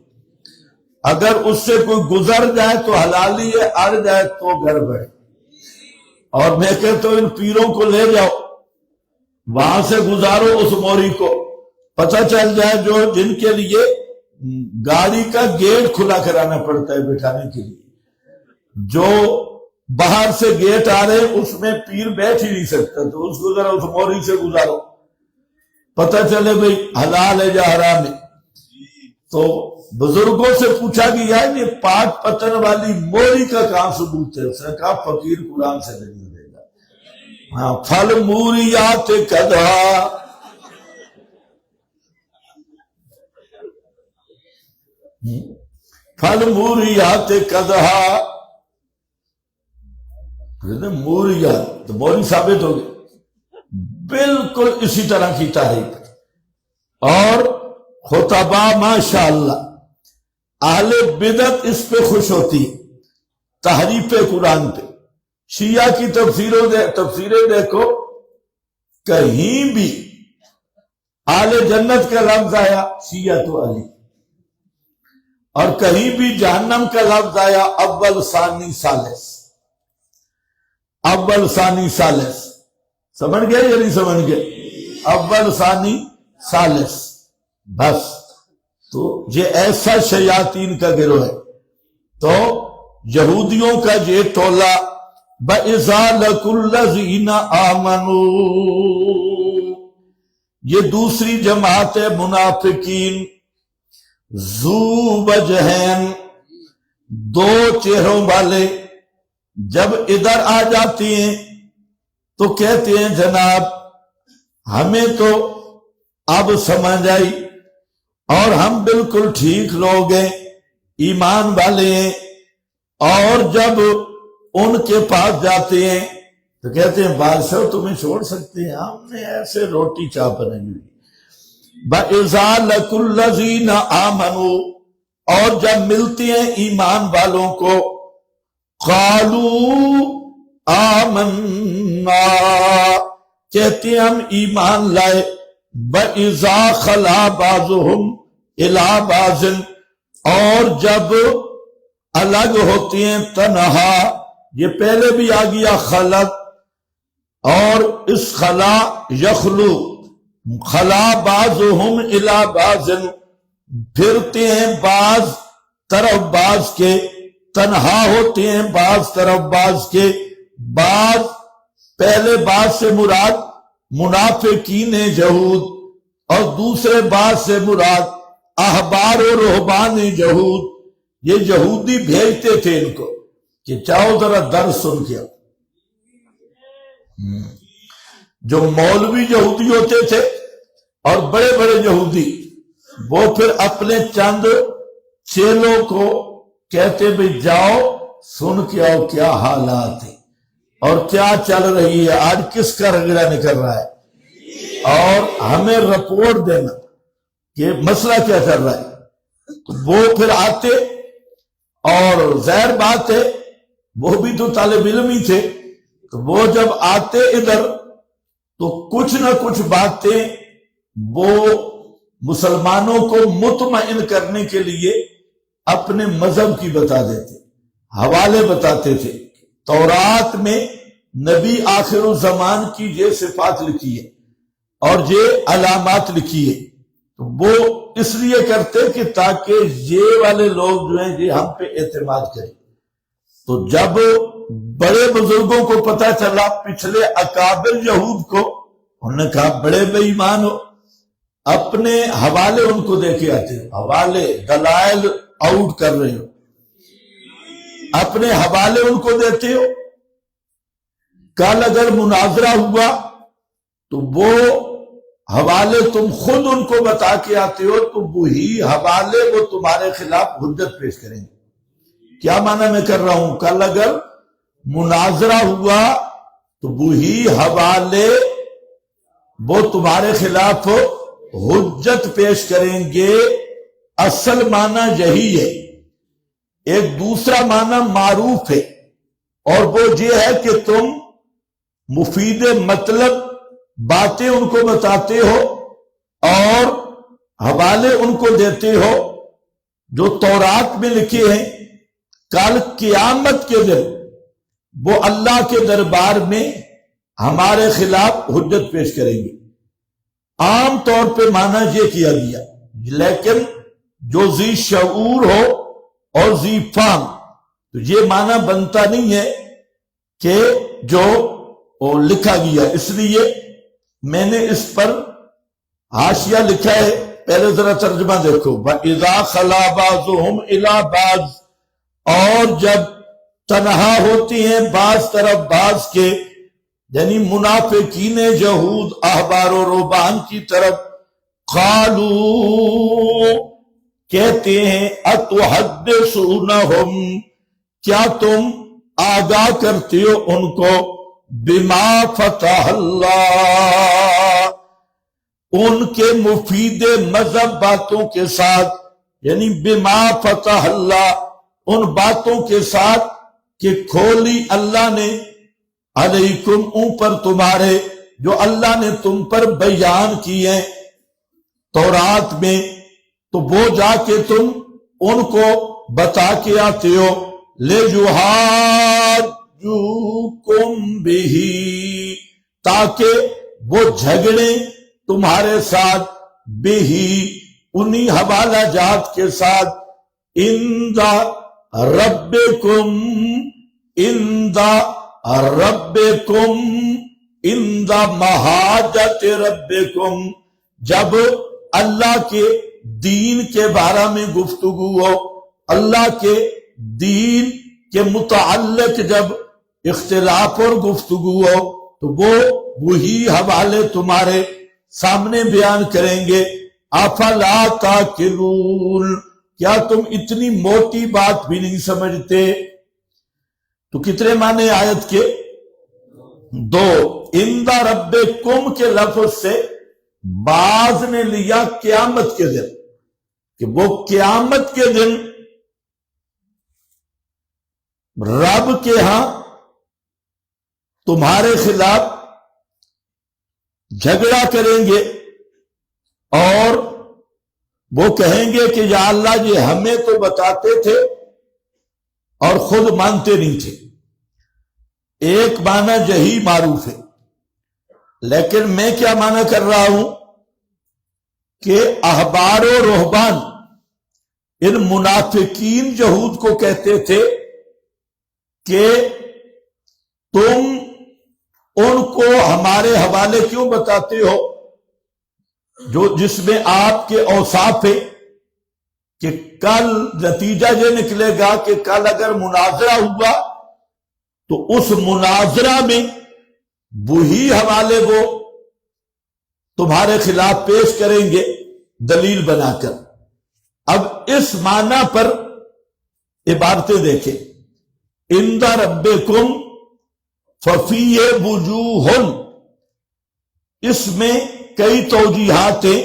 اگر اس سے کوئی گزر جائے تو حلالی ہے، اڑ جائے تو گڑبڑ ہے۔ اور میں کہتا ہوں ان پیروں کو لے جاؤ، وہاں سے گزارو اس موری کو، پتہ چل جائے جو جن کے لیے گاڑی کا گیٹ کھلا کرانا پڑتا ہے بٹھانے کے لیے، جو باہر سے گیٹ آ رہے اس میں پیر بیٹھ ہی نہیں سکتا، تو اس کو ذرا اس موری سے گزارو، پتہ چلے بھئی حلال ہے یا حرام ہے۔ تو بزرگوں سے پوچھا گیا یہ پاک پتن والی موری کا کہاں ثبوت ہے؟ اس نے کہا فقیر قرآن سے دلیل دے گا۔ ہاں، پھل موریات کدھا، پھل موریات کدھا، موریات تو موری ثابت ہو گئی، بالکل اسی طرح کی تحریف۔ اور خطبہ ماشاءاللہ اہل بدعت اس پہ خوش ہوتی، تحریف قرآن پہ۔ شیعہ کی تفسیریں دیکھو، کہیں بھی اہل جنت کا لفظ آیا شیعہ تو علی، اور کہیں بھی جہنم کا لفظ آیا اول ثانی ثالث، اول ثانی ثالث، سمجھ گئے یا نہیں سمجھ گئے؟ اول ثانی ثالث، بس۔ تو یہ ایسا شیاطین کا گروہ ہے۔ تو یہودیوں کا یہ ٹولہ بَإِذَا لَقُوا الَّذِينَ آمَنُوا، یہ دوسری جماعت ہے منافقین، ذو وجہین، دو چہروں والے، جب ادھر آ جاتی ہیں تو کہتے ہیں جناب ہمیں تو اب سمجھ آئی اور ہم بالکل ٹھیک لوگ ہیں، ایمان والے ہیں، اور جب ان کے پاس جاتے ہیں تو کہتے ہیں بادشاہ تمہیں چھوڑ سکتے ہیں، ہم نے ایسے روٹی چاپ نہیں ہوئی۔ بَإِذَا لَقُوا الَّذِينَ آمَنُوا، اور جب ملتی ہیں ایمان والوں کو، قَالُوا آمَنَّا، کہتے ہیں ہم ایمان لائے، بَإِذَا خَلَا بَعْضُهُمْ إِلَى بَعْضٍ، اور جب الگ ہوتی ہیں تنہا، یہ پہلے بھی آ گیا خلق، اور اس خلا یخلو، خلا بعضهم إِلَى بَعْضٍ، پھرتے ہیں بعض طرف بعض کے، تنہا ہوتے ہیں بعض طرف بعض کے، بعض پہلے بعض سے مراد منافقین یہود، اور دوسرے بعض سے مراد احبار و رہبان یہود، یہ یہودی بھیجتے تھے ان کو کہ چاہو ذرا درس سن کے آؤ۔ جو مولوی یہودی ہوتے تھے اور بڑے بڑے یہودی، وہ پھر اپنے چند چیلوں کو کہتے بھی جاؤ سن کے آؤ کیا حالات ہیں اور کیا چل رہی ہے، آج کس کا رگڑا نکل رہا ہے، اور ہمیں رپورٹ دینا کہ مسئلہ کیا چل رہا ہے۔ وہ پھر آتے، اور ظاہر بات ہے وہ بھی تو طالب علم ہی تھے، تو وہ جب آتے ادھر تو کچھ نہ کچھ باتیں وہ مسلمانوں کو مطمئن کرنے کے لیے اپنے مذہب کی بتا دیتے، حوالے بتاتے تھے تورات میں نبی آخر الزمان کی یہ صفات لکھی ہے اور یہ علامات لکھی ہے، تو وہ اس لیے کرتے کہ تاکہ یہ والے لوگ جو ہیں یہ ہم پہ اعتماد کریں۔ تو جب بڑے بزرگوں کو پتہ چلا، پچھلے اکابر یہود کو، انہوں نے کہا بڑے بے ایمان ہو، اپنے حوالے ان کو دے کے آتے ہو، حوالے دلائل آؤٹ کر رہے ہو، اپنے حوالے ان کو دیتے ہو۔ کل اگر مناظرہ ہوا تو وہ حوالے تم خود ان کو بتا کے آتے ہو، تو وہی حوالے وہ تمہارے خلاف حجت پیش کریں گے۔ کیا معنی میں کر رہا ہوں؟ کل اگر مناظرہ ہوا تو وہی حوالے وہ تمہارے خلاف حجت پیش کریں گے۔ اصل معنی یہی ہے۔ ایک دوسرا معنی معروف ہے، اور وہ یہ ہے کہ تم مفید مطلب باتیں ان کو بتاتے ہو اور حوالے ان کو دیتے ہو جو تورات میں لکھے ہیں۔ کل قیامت کے دن وہ اللہ کے دربار میں ہمارے خلاف حجت پیش کریں گے۔ عام طور پہ معنی یہ کیا گیا، لیکن جو ذی شعور ہو اور ذی فہم، تو یہ معنی بنتا نہیں ہے کہ جو لکھا گیا۔ اس لیے میں نے اس پر حاشیہ لکھا ہے، پہلے ذرا ترجمہ دیکھو۔ وَإِذَا خَلَا بَعْضُهُمْ إِلَى بَعْضٍ، اور جب تنہا ہوتی ہیں بعض طرف بعض کے، یعنی منافقین یہود احبار و رہبان کی طرف، قالوا، کہتے ہیں، اتحدثونہم، کیا تم آگاہ کرتے ہو ان کو، بما فتح اللہ، ان کے مفید مذہب باتوں کے ساتھ، یعنی بما فتح اللہ، ان باتوں کے ساتھ کہ کھولی اللہ نے، علیکم، اوپر تمہارے، جو اللہ نے تم پر بیان کی ہیں تورات میں، تو وہ جا کے تم ان کو بتا کے آتے ہو۔ لِيُحَاجُّوكُمْ بِهِ، تاکہ وہ جھگڑیں تمہارے ساتھ، بِهِ، انہی حوالہ جات کے ساتھ، عِندَ رَبِّكُمْ، عِندَ رَبِّكُمْ، عِندَ مَحَاجَّةِ رَبِّكُمْ، جب اللہ کے دین کے بارے میں گفتگو ہو، اللہ کے دین کے متعلق جب اختلاف اور گفتگو ہو، تو وہ وہی حوالے تمہارے سامنے بیان کریں گے۔ افلا تاقلون، کیا تم اتنی موٹی بات بھی نہیں سمجھتے؟ تو کتنے معنی آیت کے؟ دو۔ عند ربکم کے لفظ سے بعض نے لیا قیامت کے دن، کہ وہ قیامت کے دن رب کے ہاں تمہارے خلاف جھگڑا کریں گے، اور وہ کہیں گے کہ یا اللہ یہ ہمیں تو بتاتے تھے اور خود مانتے نہیں تھے۔ ایک معنی یہی معروف ہے، لیکن میں کیا معنی کر رہا ہوں کہ احبار و رہبان ان منافقین یہود کو کہتے تھے کہ تم ان کو ہمارے حوالے کیوں بتاتے ہو جو جس میں آپ کے اوصاف ہے، کہ کل نتیجہ یہ نکلے گا کہ کل اگر مناظرہ ہوا تو اس مناظرہ میں وہی حوالے وہ تمہارے خلاف پیش کریں گے دلیل بنا کر۔ اب اس معنی پر عبارتیں دیکھیں۔ عند ربکم ففیہ وجوہ، اس میں کئی توجیحات ہیں۔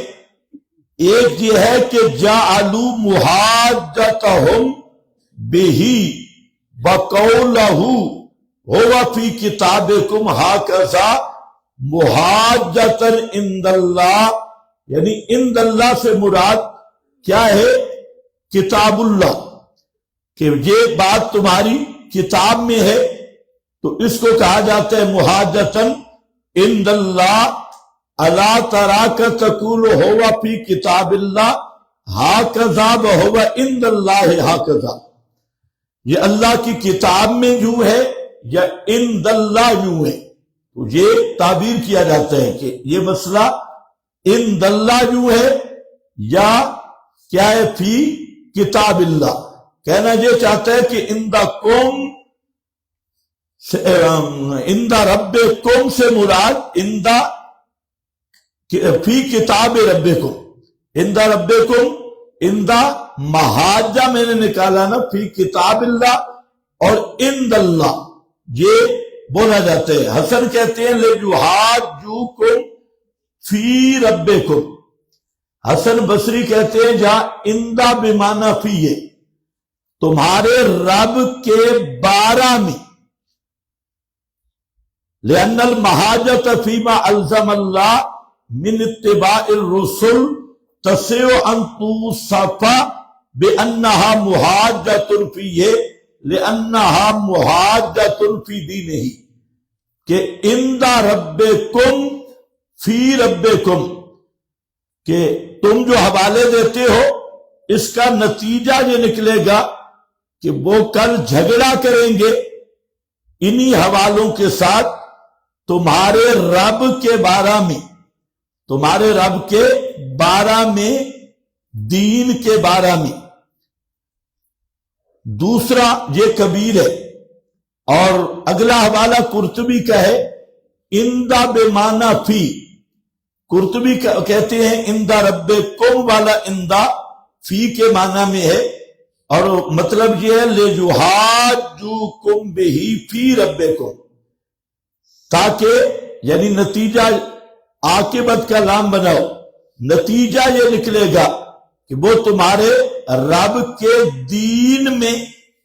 ایک یہ ہے کہ جعلوا محاجتہم بہ وقولہ ہوا فی کتابکم ہاکذا محاجتن عند اللہ، یعنی عند اللہ سے مراد کیا ہے؟ کتاب اللہ، کہ یہ بات تمہاری کتاب میں ہے، تو اس کو کہا جاتا ہے محاجتن عند اللہ الا تراک تقول ہوا فی کتاب اللہ ہاکذا ہوا عند اللہ ہاکذا، یہ اللہ کی کتاب میں یوں ہے یا عند اللہ یوں ہے. تو یہ تعبیر کیا جاتا ہے کہ یہ مسئلہ عند اللہ یوں ہے یا کیا ہے فی کتاب اللہ. کہنا یہ چاہتا ہے کہ عند ربکم سے مراد فی کتاب ربکم، عند ربکم، عند محاجہ میں نے نکالا نا فی کتاب اللہ، اور عند اللہ یہ بولا جاتا ہے. حسن کہتے ہیں لِیُحَاجُّوکُمْ فی ربکم. حسن بصری کہتے ہیں جہاں عندہ بمعنی فی ہے، تمہارے رب کے بارہ میں، لِأَنَّ الْمَحَاجَةَ فِيمَا أَلْزَمَ اللَّهُ مِنْ اتِّبَاعِ الرُّسُلِ تَصِحُّ أَنْ تُوصَفَ بِأَنَّهَا مُحَاجَّةٌ فِيهِ لِأَنَّهَا مُحَاجَّةٌ فِي دِينِهِ، کہ عند ربکم فی ربکم، کہ تم جو حوالے دیتے ہو اس کا نتیجہ یہ نکلے گا کہ وہ کل جھگڑا کریں گے انہی حوالوں کے ساتھ تمہارے رب کے بارہ میں، تمہارے رب کے بارہ میں، دین کے بارہ میں. دوسرا یہ کبیر ہے. اور اگلا حوالہ قرطبی کا ہے عندہ بمعنی فی. قرطبی کہتے ہیں عند ربکم والا عندہ فی کے معنی میں ہے، اور مطلب یہ ہے لِیُحَاجُّوکُمْ بِهِ فی ربکم، تاکہ یعنی نتیجہ عاقبت کا لام بناؤ، نتیجہ یہ نکلے گا کہ وہ تمہارے رب کے دین میں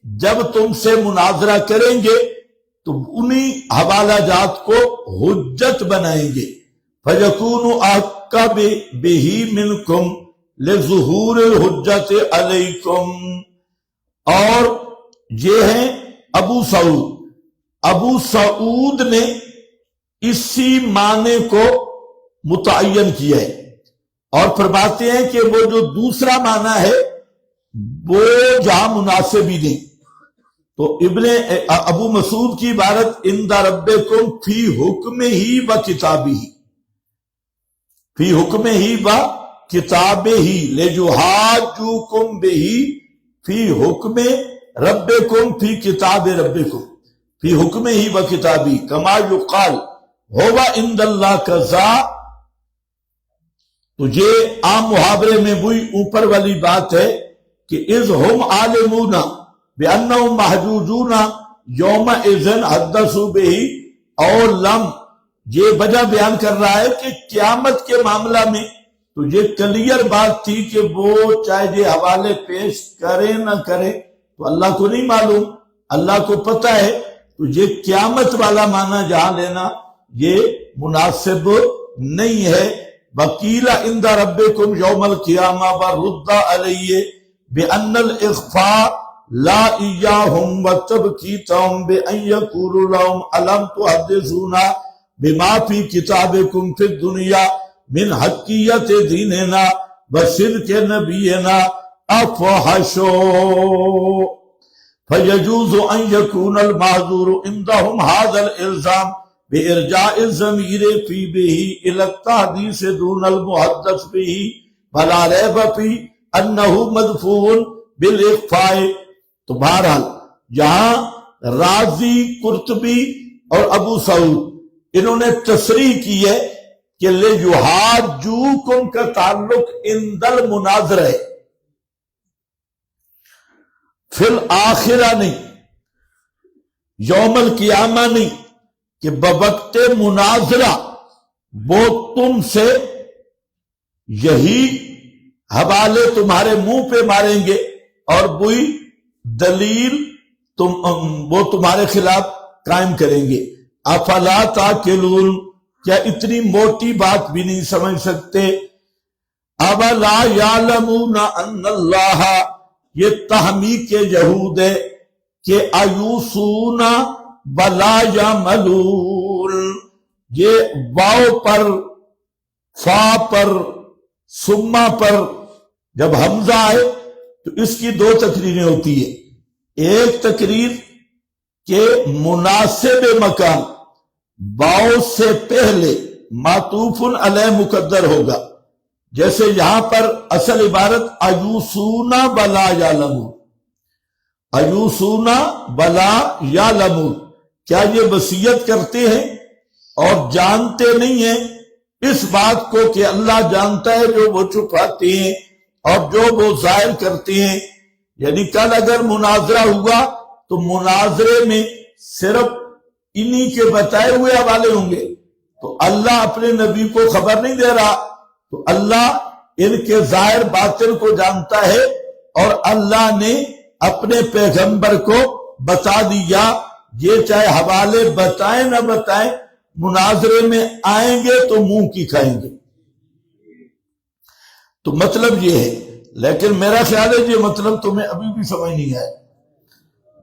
جب تم سے مناظرہ کریں گے تو انہی حوالہ جات کو حجت بنائیں گے. فَيَكُونُ أَحْقَّ بِهِ مِنْكُمْ لِظُهُورِ الْحُجَّةِ عَلَيْكُمْ. اور یہ ہیں ابو سعود. ابو سعود نے اسی معنی کو متعین کیا ہے اور فرماتے ہیں کہ وہ جو دوسرا معنی ہے وہ جہاں مناسب ہی نہیں. تو ابو مسعود کی عبارت عند ربکم فی حکم ہی و کتابی، فی حکم ہی و کتاب ہی لِیُحَاجُّوکُمْ بِهِ فی حکم ربکم فی کتاب ربکم فی حکم ہی و کتابی کما یقال ہوا عند اللہ کذا. تو یہ عام محاورے میں وہی اوپر والی بات ہے کہ اذ ہم عالمون بانہم محجوجون یومئذ حدثوا بہ اور لم. یہ وجہ بیان کر رہا ہے کہ قیامت کے معاملہ میں تو یہ کلیئر بات تھی کہ وہ چاہے یہ حوالے پیش کرے نہ کرے تو اللہ کو نہیں معلوم، اللہ کو پتہ ہے. تو یہ قیامت والا معنی جہاں لینا یہ مناسب نہیں ہے. وَقِيلَ عِنْدَ رَبِّكُمْ يَوْمَ الْقِيَامَةِ وَرُدَّ عَلَيْهِ بِأَنَّ الْإِخْفَاءَ لَا إِيَّاهُمْ وَتَبْكِيتَهُمْ بِأَنْ يَقُولُوا لَهُمْ أَلَمْ تُحَدِّثُونَا بِمَا فِي كِتَابِكُمْ فِي الدُّنْيَا مِنْ حَقِّيَّةِ دِينِنَا وَصِدْقِ نَبِيِّنَا أَفَحَشُوا. فَيَجُوزُ أَنْ يَكُونَ الْمَعْذُورُ عِنْدَهُمْ هَذَا الْإِلْزَامُ بِإِرْجَاءِ الضَّمِيرِ فِي بِهِ إِلَى التَّحْدِيثِ دُونَ الْمُحَدَّثِ بِهِ وَلَا رَيْبَ فِي أَنَّهُ مَدْفُوعٌ بِالْإِخْفَاءِ. تو بہرحال یہاں رازی، قرطبی اور ابو سعود انہوں نے تصریح کی ہے کہ لِیُحَاجُّوکُمْ کا تعلق عند المناظرہ ہے، فی الآخرہ نہیں، یوم القیامہ نہیں، کہ بوقت مناظرہ وہ تم سے یہی حوالے تمہارے منہ پہ ماریں گے اور وہی دلیل وہ تمہارے خلاف قائم کریں گے. افلا تعقلون، کیا اتنی موٹی بات بھی نہیں سمجھ سکتے؟ اولا یعلمون ان اللہ، یہ تحمیق یہود ہے کہ ایوسونا ولا یعملون، یہ واو پر، فا پر، سما پر جب حمزہ آئے تو اس کی دو تقریریں ہوتی ہیں. ایک تقریر کہ مناسب مکان واو سے پہلے معطوف علیہ مقدر ہوگا، جیسے یہاں پر اصل عبارت ایوسونا ولا یعلمون، ایوسونا ولا یعلمون، کیا یہ وصیت کرتے ہیں اور جانتے نہیں ہیں اس بات کو کہ اللہ جانتا ہے جو وہ چھپاتے ہیں اور جو وہ ظاہر کرتے ہیں. یعنی کل اگر مناظرہ ہوا تو مناظرے میں صرف انہی کے بتائے ہوئے حوالے ہوں گے، تو اللہ اپنے نبی کو خبر نہیں دے رہا، تو اللہ ان کے ظاہر باطن کو جانتا ہے، اور اللہ نے اپنے پیغمبر کو بتا دیا. یہ چاہے حوالے بتائیں نہ بتائیں، مناظرے میں آئیں گے تو منہ کی کھائیں گے. تو مطلب یہ ہے، لیکن میرا خیال ہے یہ مطلب تمہیں ابھی بھی سمجھ نہیں آئے،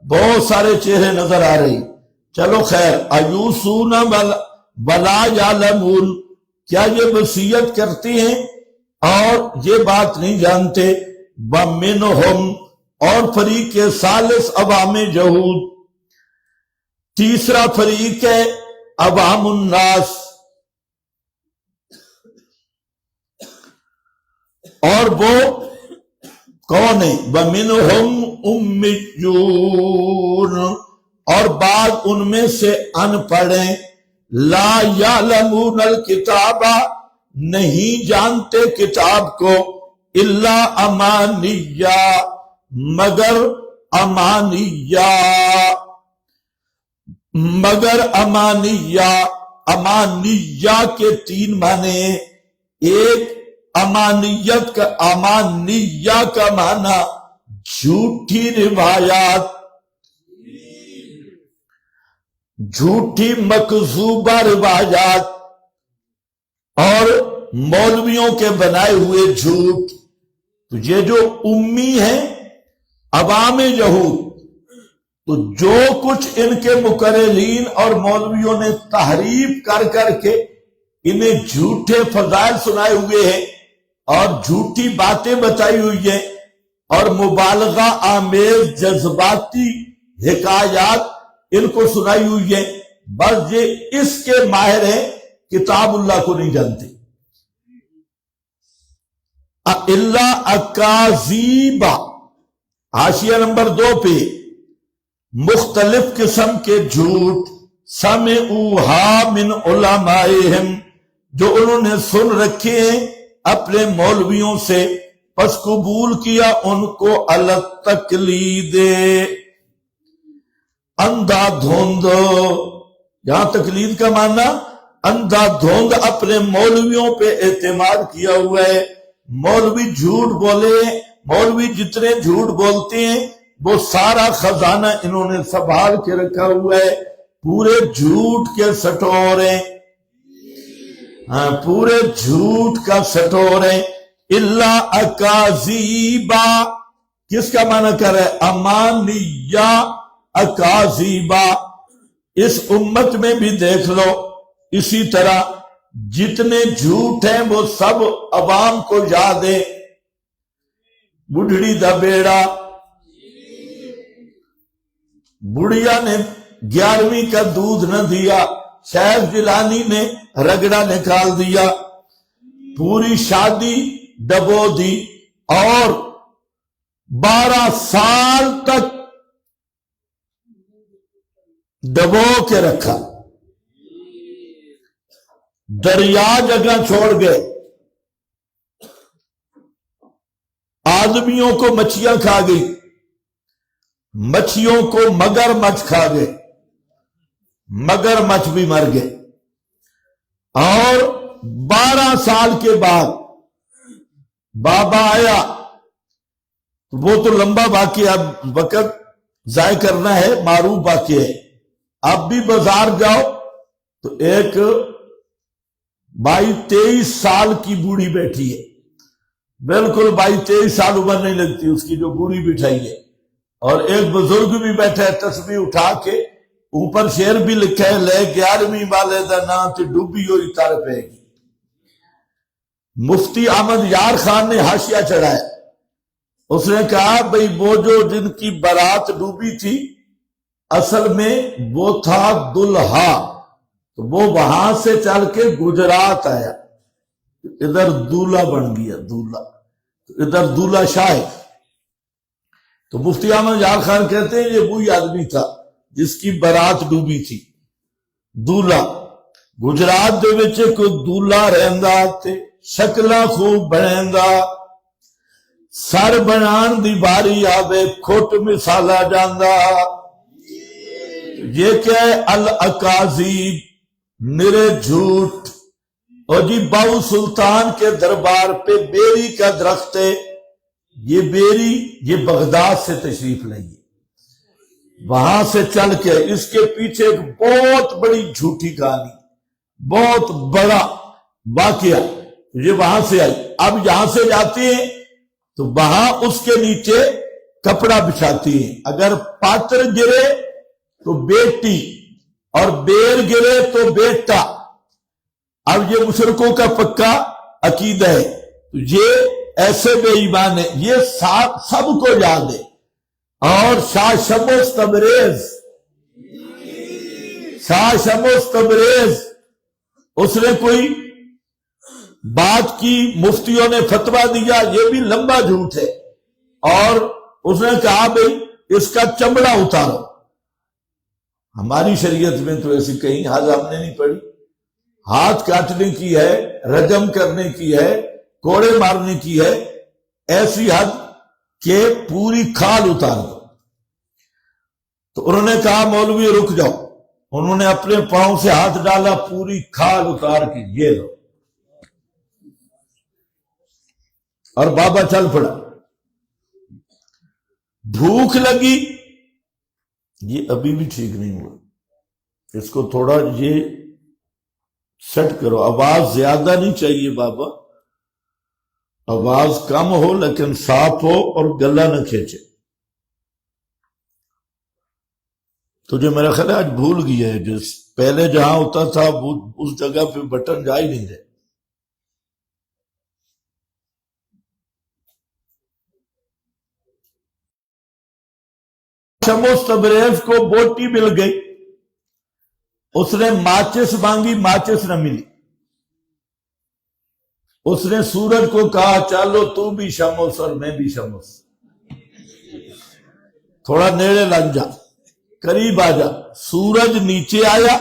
بہت سارے چہرے نظر آ رہی. چلو خیر. ایوسون ولا یعلمون، کیا یہ وصیت کرتے ہیں اور یہ بات نہیں جانتے. ومنہم، اور فریق ثالث عوام یہود، تیسرا فریق ہے عوام الناس، اور وہ کون ہے؟ ومنہم امیون، اور بعض ان میں سے ان پڑھیں، لا یعلمون الکتاب، نہیں جانتے کتاب کو، الا امانیہ، مگر امانیہ، مگر امانیہ. امانیہ کے تین معنی ہیں. ایک امانیت کا، امانیہ کا معنی جھوٹی روایات، جھوٹی مکذوبہ روایات، اور مولویوں کے بنائے ہوئے جھوٹ. تو یہ جو امی ہیں عوام یہود، تو جو کچھ ان کے مقررین اور مولویوں نے تحریف کر کر کے انہیں جھوٹے فضائل سنائے ہوئے ہیں اور جھوٹی باتیں بتائی ہوئی ہیں اور مبالغہ آمیز جذباتی حکایات ان کو سنائی ہوئی ہیں، بس یہ اس کے ماہر ہیں، کتاب اللہ کو نہیں جانتے. الا اکاذیب، حاشیہ نمبر 2 پہ، مختلف قسم کے جھوٹ، سمعوہا من علمائہم، جو انہوں نے سن رکھے ہیں اپنے مولویوں سے، پس قبول کیا ان کو التقلید، اندھا دھند. یہاں تقلید کا معنی اندھا دھند اپنے مولویوں پہ اعتماد کیا ہوا ہے. مولوی جھوٹ بولے، مولوی جتنے جھوٹ بولتے ہیں وہ سارا خزانہ انہوں نے سنبھال کے رکھا ہوا ہے. پورے جھوٹ کے سٹور ہیں، ہاں پورے جھوٹ کا سٹور ہیں. الا اکاذیبا، کس کا معنی کر رہا ہے؟ امانیہ اکاذیبا. اس امت میں بھی دیکھ لو اسی طرح جتنے جھوٹ ہیں وہ سب عوام کو یاد ہے. بڑھڑی دا بیڑا، بڑھیا نے 11ویں کا دودھ نہ دیا، شیخ جیلانی نے رگڑا نکال دیا، پوری شادی ڈبو دی اور 12 سال تک ڈبو کے رکھا. دریا جگہ چھوڑ گئے، آدمیوں کو مچھیاں کھا گئی، مچھیوں کو مگر مچھ کھا گئے، مگر مچھ بھی مر گئے. اور 12 سال کے بعد بابا آیا، وہ تو لمبا واقعہ، اب وقت ضائع کرنا ہے، معروف واقعہ ہے. اب بھی بازار جاؤ تو ایک 22-23 سال کی بوڑھی بیٹھی ہے، بالکل 22-23 سال عمر نہیں لگتی اس کی، جو بوڑھی بٹھائی ہے، اور ایک بزرگ بھی بیٹھا ہے تسبیح اٹھا کے اوپر شعر بھی لکھا ہے، لے 11ویں والے دا نام تے ڈوبی ہوئی تر پے گی۔ مفتی احمد یار خان نے حاشیہ چڑھایا، اس نے کہا بھئی وہ جو جن کی بارات ڈوبی تھی اصل میں وہ تھا دلہا، تو وہ وہاں سے چل کے گجرات آیا، ادھر دولہا بن گیا، دولہا ادھر دولہا شاہ ہے۔ تو مفتی احمد یار خان کہتے ہیں یہ وہی آدمی تھا جس کی بارات ڈوبی تھی، دولہا۔ گجرات دے وچ کوئی دولہا رہندا تے شکلاں خوب بنیندا، سر بنان دی باری آوے کھوٹ مثالا جاندا۔ یہ کیا ہے؟ الاکاذیب، نرے جھوٹ۔ اور جی باؤ سلطان کے دربار پہ بیری کا درخت ہے، یہ بیری یہ بغداد سے تشریف لائیے، وہاں سے چل کے اس کے پیچھے ایک بہت بڑی جھوٹی کہانی، بہت بڑا واقعہ، یہ وہاں سے آئی۔ اب یہاں سے جاتے ہیں تو وہاں اس کے نیچے کپڑا بچھاتی ہیں، اگر پاتر گرے تو بیٹی اور بیر گرے تو بیٹا۔ اب یہ مشرکوں کا پکا عقیدہ ہے، تو یہ ایسے بے ایمان ہے، یہ سب کو یاد ہے۔ اور شاہ شمس تبریز اس نے کوئی بات کی، مفتیوں نے فتویٰ دیا، یہ بھی لمبا جھوٹ ہے، اور اس نے کہا بھئی اس کا چمڑا اتارو۔ ہماری شریعت میں تو ایسی کہیں حد ہم نے نہیں پڑھی، ہاتھ کاٹنے کی ہے، رجم کرنے کی ہے، کوڑے مارنے کی ہے، ایسی حد کہ پوری کھال اتار دو۔ تو انہوں نے کہا مولوی رک جاؤ، انہوں نے اپنے پاؤں سے ہاتھ ڈالا، پوری کھال اتار کے یہ لو، اور بابا چل پڑا۔ بھوک لگی، یہ ابھی بھی ٹھیک نہیں ہوا، اس کو تھوڑا یہ سیٹ کرو، آواز زیادہ نہیں چاہیے بابا، آواز کم ہو لیکن صاف ہو اور گلا نہ کھینچے۔ تجھے میرا خیال ہے آج بھول گیا ہے، جس پہلے جہاں ہوتا تھا اس جگہ پہ بٹن جا ہی نہیں رہے۔ شمس تبریز کو بوٹی مل گئی، اس نے ماچس مانگی، ماچس نہ ملی۔ اس نے سورج کو کہا چلو تو بھی شمس اور میں بھی شمس، تھوڑا نیڑے لگ جا، قریب آ جا۔ سورج نیچے آیا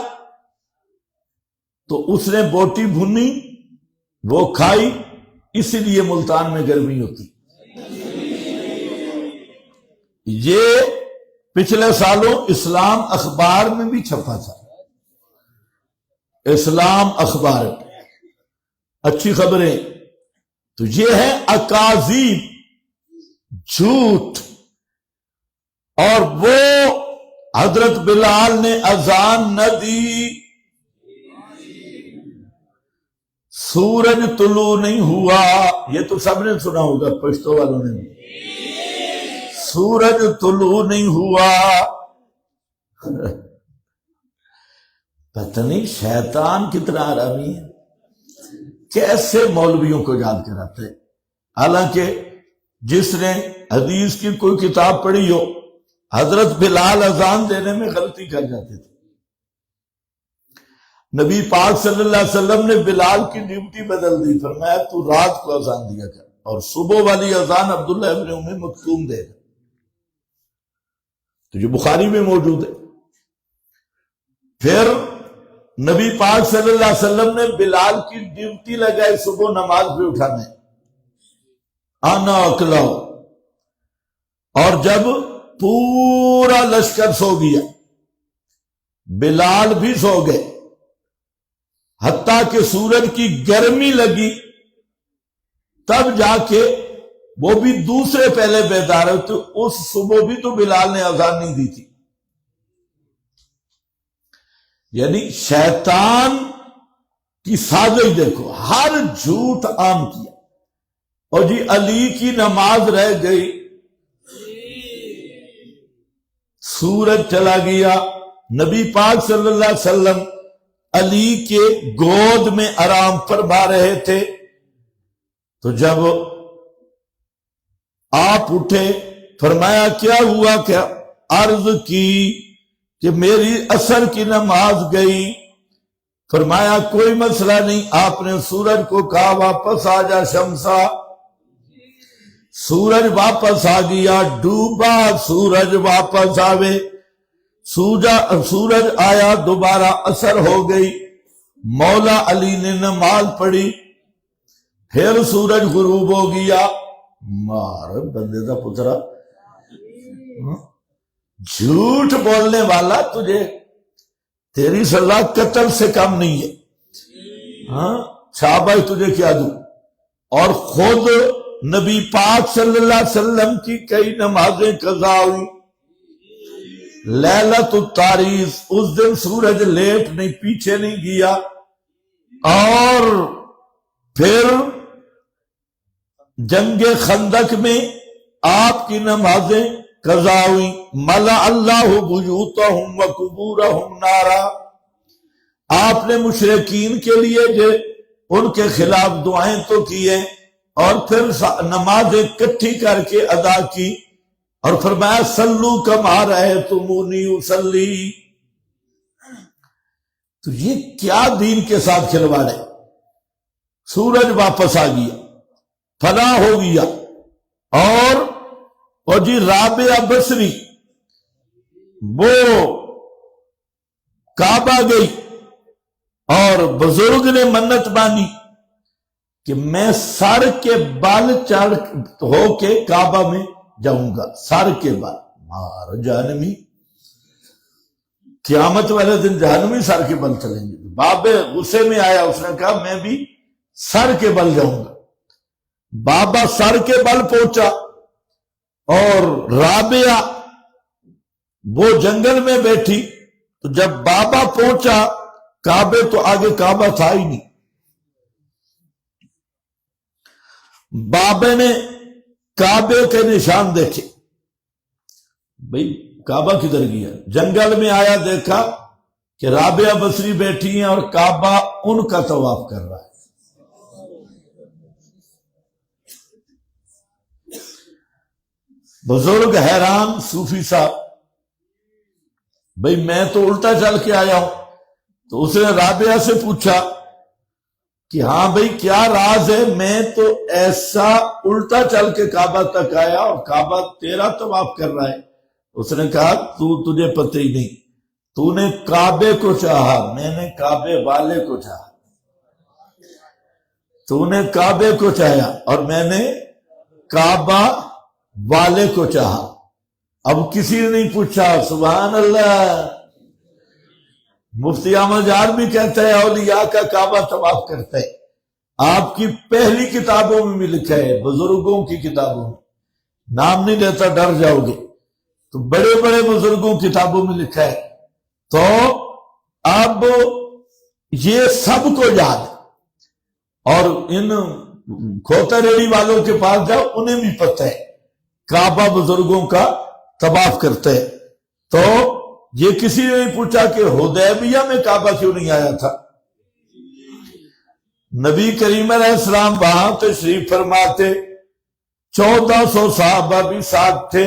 تو اس نے بوٹی بھنی، وہ کھائی، اسی لیے ملتان میں گرمی ہوتی۔ یہ پچھلے سالوں اسلام اخبار میں بھی چھپا تھا، اسلام اخبار، اچھی خبریں۔ تو یہ ہے اکاذیب، جھوٹ۔ اور وہ حضرت بلال نے اذان نہ دی، سورج طلوع نہیں ہوا، یہ تو سب نے سنا ہوگا، پشتو والوں نے بھی، سورج طلوع نہیں ہوا۔ پتہ نہیں شیطان کتنا آرامی ہے، کیسے مولویوں کو یاد کراتے ہیں، حالانکہ جس نے حدیث کی کوئی کتاب پڑھی ہو، حضرت بلال اذان دینے میں غلطی کر جاتے تھے۔ نبی پاک صلی اللہ علیہ وسلم نے بلال کی ڈیوٹی بدل دی، فرمایا تو رات کو اذان دیا کر اور صبح والی اذان عبداللہ ابن ام مکتوم دے گا، تو یہ بخاری میں موجود ہے۔ پھر نبی پاک صلی اللہ علیہ وسلم نے بلال کی ڈیوٹی لگائی صبح نماز پہ اٹھانے، آنا اکلاؤ، اور جب پورا لشکر سو گیا، بلال بھی سو گئے، حتیٰ کہ سورج کی گرمی لگی، تب جا کے وہ بھی دوسرے پہلے بیدار ہوئے، تو اس صبح بھی تو بلال نے اذان نہیں دی تھی۔ یعنی شیطان کی سازش دیکھو، ہر جھوٹ عام کیا۔ اور جی علی کی نماز رہ گئی، سورج چلا گیا، نبی پاک صلی اللہ علیہ وسلم علی کے گود میں آرام فرما رہے تھے، تو جب آپ اٹھے فرمایا کیا ہوا؟ کیا عرض کی کہ میری عصر کی نماز گئی۔ فرمایا کوئی مسئلہ نہیں، آپ نے سورج کو کہا واپس آ جا شمسا، سورج واپس آ گیا، ڈوبا سورج واپس آوے، سورج آیا دوبارہ عصر ہو گئی، مولا علی نے نماز پڑھی، پھر سورج غروب ہو گیا۔ مار بندے دا پترا، جھوٹ بولنے والا، تجھے تیری سزا قتل سے کم نہیں ہے، ہاں شاباش تجھے کیا دوں۔ اور خود نبی پاک صلی اللہ علیہ وسلم کی کئی نمازیں قضا ہوئی۔ لیلۃ التاریس، اس دن سورج لیٹ نہیں، پیچھے نہیں گیا، اور پھر جنگ خندق میں آپ کی نمازیں قضا ہوئی۔ ملا اللہ بیوتہم وقبورہم نارا، آپ نے مشرکین کے لیے جو ان کے خلاف دعائیں تو کیے، اور پھر نمازیں اکٹھی کر کے ادا کی، اور فرمایا صلو کما رأیتمونی اصلی۔ تو یہ کیا دین کے ساتھ کھلواڑ ہے؟ سورج واپس آ گیا، فلاح ہو گیا، اور جی رابعہ بصری وہ کعبہ گئی، اور بزرگ نے منت مانی کہ میں سر کے بال چڑھ ہو کے کعبہ میں جاؤں گا، سر کے بال۔ مار جہنمی، قیامت والے دن جہنمی سر کے بل چلیں گے۔ بابے غصے میں آیا، اس نے کہا میں بھی سر کے بل جاؤں گا۔ بابا سر کے بل پہنچا، اور رابعہ وہ جنگل میں بیٹھی، تو جب بابا پہنچا کعبے، تو آگے کعبہ تھا ہی نہیں۔ بابے نے کعبے کے نشان دیکھے، بھئی کعبہ کدھر گیا؟ جنگل میں آیا، دیکھا کہ رابعہ بصری بیٹھی ہیں اور کعبہ ان کا طواف کر رہا ہے۔ بزرگ حیران، صوفی صاحب، بھئی میں تو الٹا چل کے آیا ہوں۔ تو اس نے رابعہ سے پوچھا کہ ہاں بھئی کیا راز ہے؟ میں تو ایسا الٹا چل کے کعبہ تک آیا، اور کعبہ تیرا طواف کر رہا ہے۔ اس نے کہا تجھے پتہ ہی نہیں، تو نے کعبے کو چاہا، میں نے کعبے والے کو چاہا۔ تو نے کعبے کو چاہا اور میں نے کعبہ والے کو چاہا۔ اب کسی نے نہیں پوچھا۔ سبحان اللہ۔ مفتی احمد جان بھی کہتا ہے اولیاء کا کعبہ طواف کرتا ہے۔ آپ کی پہلی کتابوں میں بھی لکھا ہے، بزرگوں کی کتابوں میں، نام نہیں لیتا ڈر جاؤ گے، تو بڑے بڑے بزرگوں کی کتابوں میں لکھا ہے۔ تو اب یہ سب کو یاد ہے، اور ان کھوتا ریڑی والوں کے پاس جاؤ، انہیں بھی پتہ ہے کعبہ بزرگوں کا طواف کرتے ہیں۔ تو یہ کسی نے نہیں پوچھا کہ حدیبیہ میں کعبہ کیوں نہیں آیا تھا۔ نبی کریم علیہ السلام وہاں تشریف فرماتے، 1400 صحابہ بھی ساتھ تھے،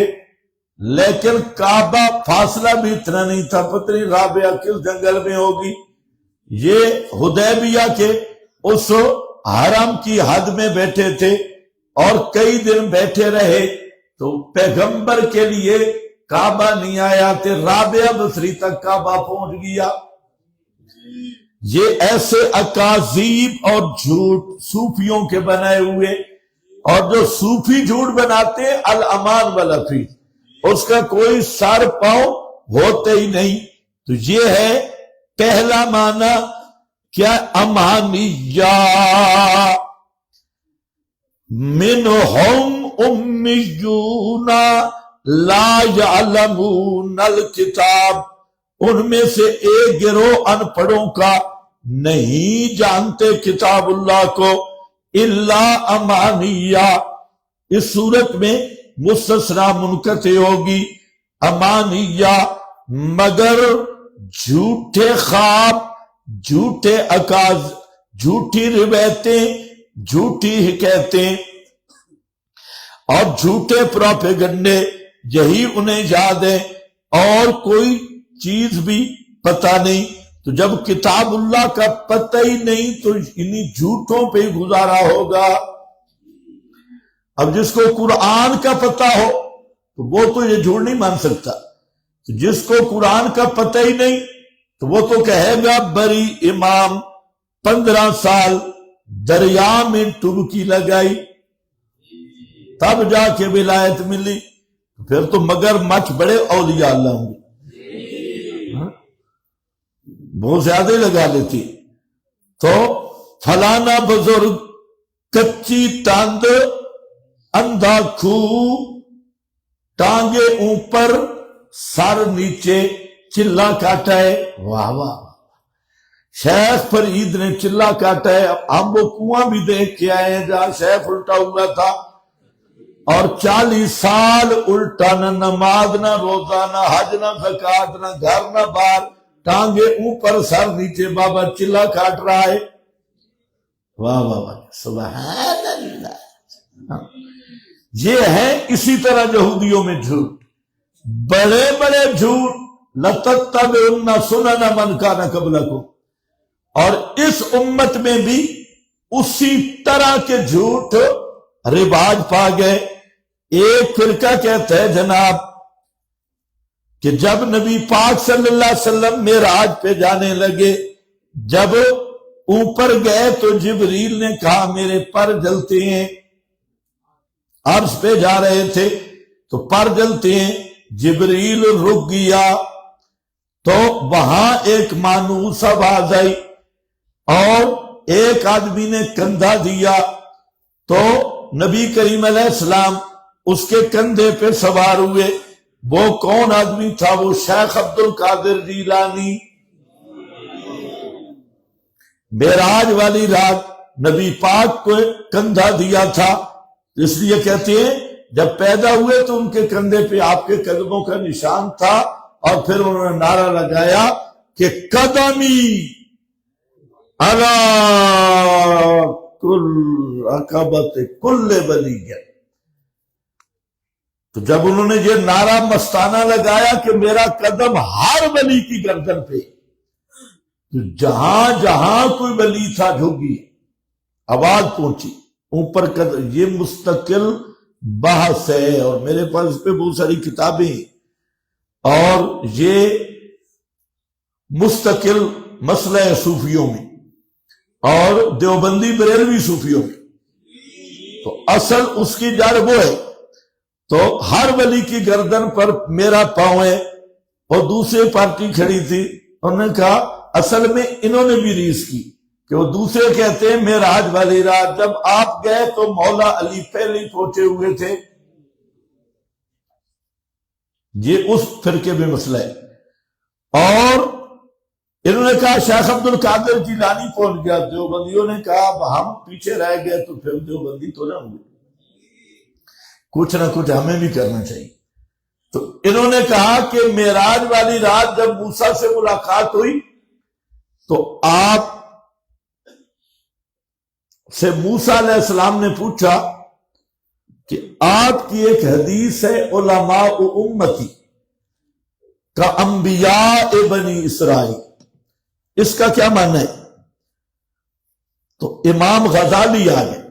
لیکن کعبہ فاصلہ بھی اتنا نہیں تھا، پتہ نہیں رابعہ کس جنگل میں ہوگی۔ یہ حدیبیہ کے اس حرم کی حد میں بیٹھے تھے، اور کئی دن بیٹھے رہے، تو پیغمبر کے لیے کعبہ نہیں آیا تھے، رابعہ بصری تک کعبہ پہنچ گیا۔ یہ ایسے اکاذیب اور جھوٹ صوفیوں کے بنائے ہوئے، اور جو صوفی جھوٹ بناتے ہیں الامان والافیز، اس کا کوئی سر پاؤں ہوتے ہی نہیں۔ تو یہ ہے پہلا معنی کیا؟ امانیہ، منہم امیون لا یعلمون الکتاب، ان میں سے ایک گروہ ان پڑھوں کا نہیں جانتے کتاب اللہ کو، الا امانیہ۔ اس صورت میں مستثنی منقطع ہوگی، امانیہ، مگر جھوٹے خواب، جھوٹے عکاز، جھوٹی روایتیں، جھوٹی حکایتیں اور جھوٹے پروپیگنڈے، یہی انہیں یاد ہے اور کوئی چیز بھی پتہ نہیں۔ تو جب کتاب اللہ کا پتہ ہی نہیں تو انہی جھوٹوں پہ ہی گزارا ہوگا۔ اب جس کو قرآن کا پتہ ہو تو وہ تو یہ جھوٹ نہیں مان سکتا، جس کو قرآن کا پتہ ہی نہیں تو وہ تو کہے گا بری امام 15 سال دریا میں ڈبکی لگائی تب جا کے ولایت ملی، پھر تو مگر مچ بڑے اولیاء اللہ ہوں گے، بہت زیادہ ہی لگا لیتی۔ تو فلانا بزرگ کچی ٹاند اندھا کھو، ٹانگے اوپر سر نیچے، چلا کاٹا ہے۔ واہ واہ، شیخ فرید نے چلا کاٹا ہے۔ ہم وہ کنواں بھی دیکھ کے آئے ہیں جہاں شیخ الٹا ہوا تھا، اور 40 سال الٹا، نہ نماز نہ روزہ نہ حج نہ زکات نہ گھر نہ بار، ٹانگے اوپر سر نیچے، بابا چلا کاٹ رہا ہے۔ واہ واہ واہ، سبحان اللہ۔ یہ ہے اسی طرح یہودیوں میں جھوٹ، بڑے بڑے جھوٹ، لَتَتَّبِعُنَّ سُنَنَ مَنْ كَانَ قَبْلَكُمْ، اور اس امت میں بھی اسی طرح کے جھوٹ رواج پا گئے۔ ایک فرقہ کہتا ہے جناب کہ جب نبی پاک صلی اللہ علیہ وسلم معراج پہ جانے لگے، جب اوپر گئے تو جبریل نے کہا میرے پر جلتے ہیں، عرش پہ جا رہے تھے تو پر جلتے ہیں، جبریل رک گیا تو وہاں ایک مانوس آواز آئی اور ایک آدمی نے کندھا دیا تو نبی کریم علیہ السلام اس کے کندھے پہ سوار ہوئے۔ وہ کون آدمی تھا؟ وہ شیخ عبد القادر جیلانی۔ معراج والی رات نبی پاک کو کندھا دیا تھا، اس لیے کہتے ہیں جب پیدا ہوئے تو ان کے کندھے پہ آپ کے قدموں کا نشان تھا، اور پھر انہوں نے نعرہ لگایا کہ قدمی علی کل عقبۃ کل ولی۔ تو جب انہوں نے یہ نعرہ مستانہ لگایا کہ میرا قدم ہر ولی کی گردن پہ، تو جہاں جہاں کوئی ولی تھا جھک گئی، آواز پہنچی اوپر قدم۔ یہ مستقل بحث ہے اور میرے پاس اس پہ بہت ساری کتابیں، اور یہ مستقل مسئلہ ہے صوفیوں میں اور دیوبندی بریلوی صوفیوں میں۔ تو اصل اس کی جڑ وہ ہے۔ تو ہر ولی کی گردن پر میرا پاؤں ہے، اور دوسری پارٹی کھڑی تھی، انہوں نے کہا اصل میں انہوں نے بھی ریس کی کہ وہ دوسرے کہتے ہیں معراج والی رات جب آپ گئے تو مولا علی پہلے ہی پہنچے ہوئے تھے۔ یہ اس فرقے میں مسئلہ ہے۔ اور انہوں نے کہا شیخ عبد القادر جیلانی پہنچ گیا، دیوبندیوں نے کہا اب ہم پیچھے رہ گئے تو پھر دیوبندی تو نہ ہوئے، کچھ نہ کچھ ہمیں بھی کرنا چاہیے۔ تو انہوں نے کہا کہ معراج والی رات جب موسیٰ سے ملاقات ہوئی تو آپ سے موسیٰ علیہ السلام نے پوچھا کہ آپ کی ایک حدیث ہے علماء امتی کا انبیاء بنی اسرائیل، اس کا کیا معنی ہے؟ تو امام غزالی آ گئے۔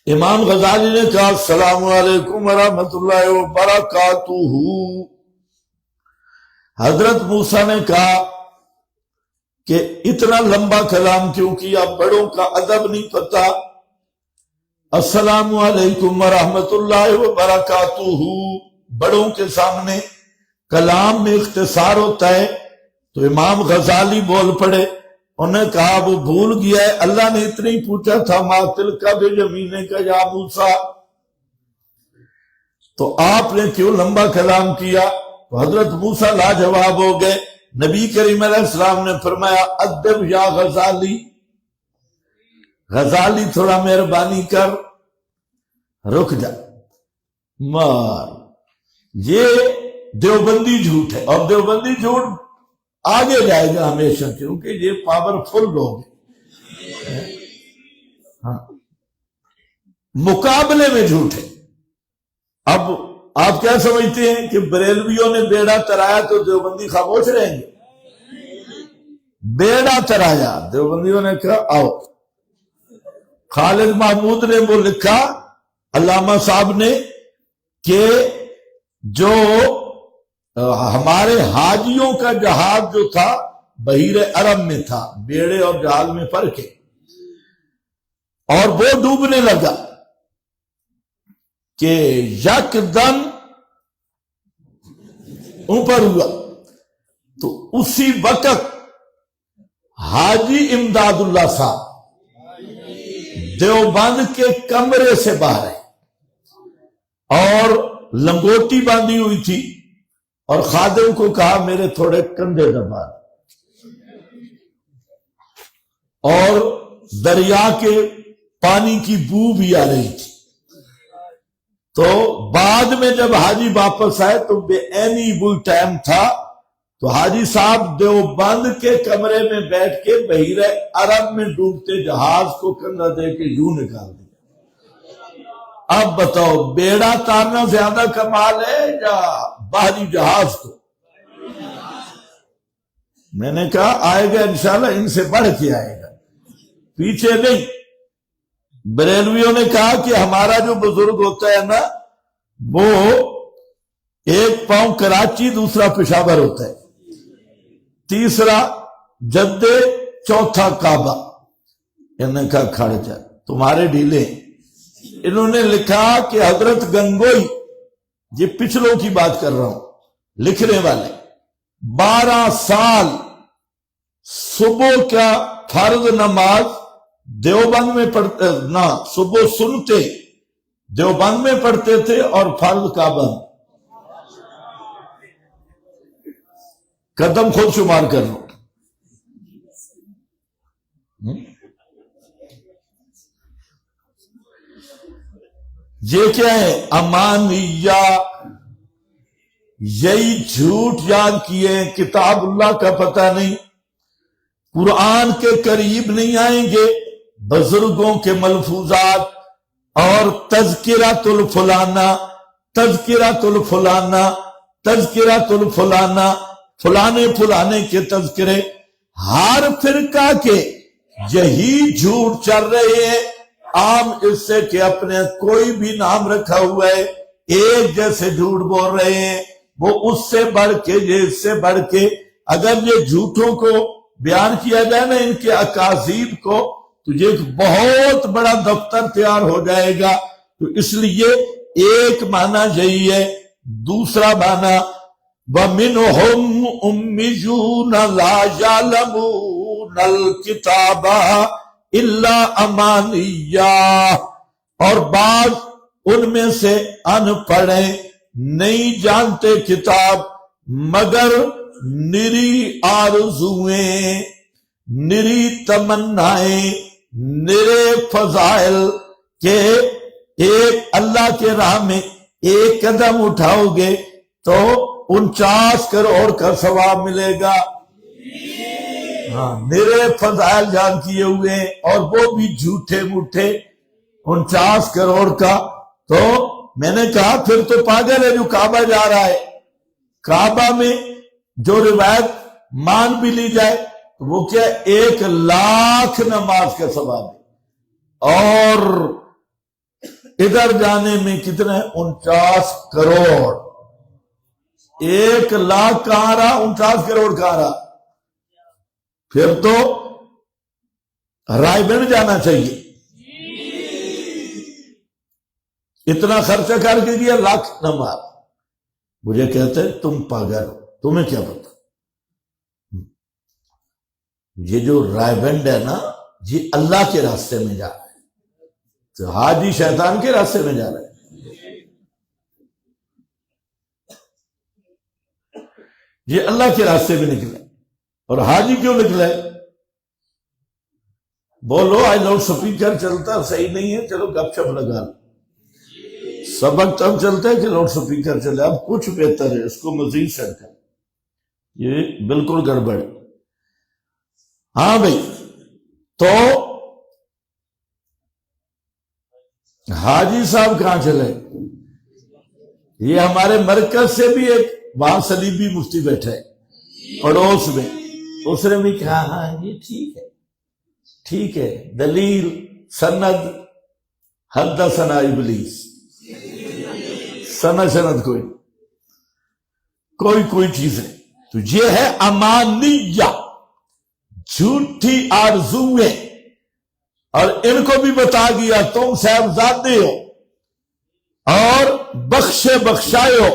امام غزالی نے کہا السلام علیکم ورحمۃ اللہ وبرکاتہ۔ حضرت موسیٰ نے کہا کہ اتنا لمبا کلام کیوں کیا، بڑوں کا ادب نہیں پتا۔ السلام علیکم ورحمۃ اللہ وبرکاتہ، بڑوں کے سامنے کلام میں اختصار ہوتا ہے۔ تو امام غزالی بول پڑے، انہوں نے کہا وہ بھول گیا ہے، اللہ نے اتنا ہی پوچھا تھا ما تلک بیمینک یا موسیٰ، تو آپ نے کیوں لمبا کلام کیا؟ تو حضرت موسیٰ لاجواب ہو گئے۔ نبی کریم علیہ السلام نے فرمایا ادب یا غزالی، غزالی تھوڑا مہربانی کر، رک جا، مار۔ یہ دیوبندی جھوٹ ہے، اور دیوبندی جھوٹ آگے جائے گا ہمیشہ، کیونکہ یہ پاورفل لوگ ہیں۔ ہاں، مقابلے میں جھوٹ ہے۔ اب آپ کیا سمجھتے ہیں کہ بریلویوں نے بیڑا ترایا تو دیوبندی خاموش رہیں گے؟ بیڑا ترایا، دیوبندیوں نے کہا آؤ۔ خالد محمود نے وہ لکھا، علامہ صاحب نے، کہ جو ہمارے حاجیوں کا جہاز جو تھا بحیر عرب میں تھا، بیڑے اور جہاز میں فرق ہے، اور وہ ڈوبنے لگا کہ یکدم اوپر ہوا، تو اسی وقت حاجی امداد اللہ صاحب دیوبند کے کمرے سے باہر آئے اور لنگوٹی باندھی ہوئی تھی، اور خادم کو کہا میرے تھوڑے کندھے دبا، اور دریا کے پانی کی بو بھی آ رہی تھی۔ تو بعد میں جب حاجی واپس آئے تو بے عینی بل ٹائم تھا، تو حاجی صاحب دیوبند کے کمرے میں بیٹھ کے بحیر عرب میں ڈوبتے جہاز کو کندھا دے کے یوں نکال دیا۔ اب بتاؤ، بیڑا تارنا زیادہ کمال ہے یا باہری جہاز کو؟ میں نے کہا آئے گا انشاءاللہ، ان سے بڑھ کے آئے گا، پیچھے نہیں۔ بریلویوں نے کہا کہ ہمارا جو بزرگ ہوتا ہے نا، وہ ایک پاؤں کراچی، دوسرا پشاور ہوتا ہے، تیسرا جدے، چوتھا کعبہ۔ انہوں نے کہا کھڑ جا، تمہارے ڈھیلے۔ انہوں نے لکھا کہ حضرت گنگوئی، یہ پچھلوں کی بات کر رہا ہوں، لکھنے والے 12 سال صبح کا فرض نماز دیوبند میں پڑھتے نہ، صبح سنتے دیوبند میں پڑھتے تھے، اور فرض کعبہ میں۔ قدم خود شمار کر لو۔ یہ کیا ہے؟ امانیہ، یہی جھوٹ یاد کیے، کتاب اللہ کا پتہ نہیں، قرآن کے قریب نہیں آئیں گے، بزرگوں کے ملفوظات اور تذکرۃ الفلانہ، تذکرۃ الفلانہ، تذکرۃ الفلانہ، فلانے فلانے کے تذکرے، ہر فرقہ کے یہی جھوٹ چل رہے ہیں۔ عام اس سے کہ اپنے کوئی بھی نام رکھا ہوا ہے، ایک جیسے جھوٹ بول رہے ہیں، وہ اس سے بڑھ کے، یہ اس سے بڑھ کے۔ اگر یہ جھوٹوں کو بیان کیا جائے نا، ان کے اکاذیب کو، تو یہ ایک بہت بڑا دفتر تیار ہو جائے گا۔ تو اس لیے ایک معنی یہی ہے، دوسرا معنی وَمِنْهُمْ أُمِّيُّونَ لَا يَعْلَمُونَ الْكِتَابَ إِلَّا أَمَانِيَّا، اور بعض ان میں سے ان پڑھے نہیں جانتے کتاب مگر نری آرزویں، نری تمنائیں، نرے فضائل، کہ ایک اللہ کے راہ میں ایک قدم اٹھاؤ گے تو 49 کروڑ کا ثواب ملے گا۔ ہاں، نرے فضائل جان کیے ہوئے، اور وہ بھی جھوٹے موٹے 49 کروڑ کا۔ تو میں نے کہا پھر تو پاگل ہے جو کعبہ جا رہا ہے۔ کعبہ میں جو روایت مان بھی لی جائے تو وہ کیا 1,00,000 نماز کا ثواب ہے، اور ادھر جانے میں کتنا ہے؟ 49 کروڑ۔ 1,00,000 کہاں رہا، 49 کروڑ کہاں رہا؟ پھر تو رائے بن جانا چاہیے۔ اتنا خرچہ کر کے دیا، 1,00,000 نماز۔ مجھے کہتے ہیں تم پاگل ہو، تمہیں کیا پتا؟ یہ جو رائے بینڈ ہے نا، یہ اللہ کے راستے میں جا رہا ہے، تو حاجی شیطان کے راستے میں جا رہا ہے۔ یہ اللہ کے راستے میں نکلے، اور حاجی کیوں نکلے؟ بولو آج لاؤڈ سپیکر چلتا صحیح نہیں ہے، چلو گپ شپ لگا لو۔ سبق تب چلتا ہے کہ لاؤڈ سپیکر چلے. اب کچھ بہتر ہے، اس کو مزید سیٹ کر، یہ بالکل گڑبڑ. ہاں بھائی، تو حاجی صاحب کہاں چلے؟ یہ ہمارے مرکز سے بھی ایک وہاں صلیبی مفتی بیٹھا ہے پڑوس میں، اس نے بھی کہا ہاں یہ ٹھیک ہے، دلیل سند حدثنا ابلیس، سند کوئی چیز نہیں. تو یہ ہے امانیہ، جھوٹی آرزویں. اور ان کو بھی بتا دیا تم صاحبزادے ہو اور بخشائے ہو،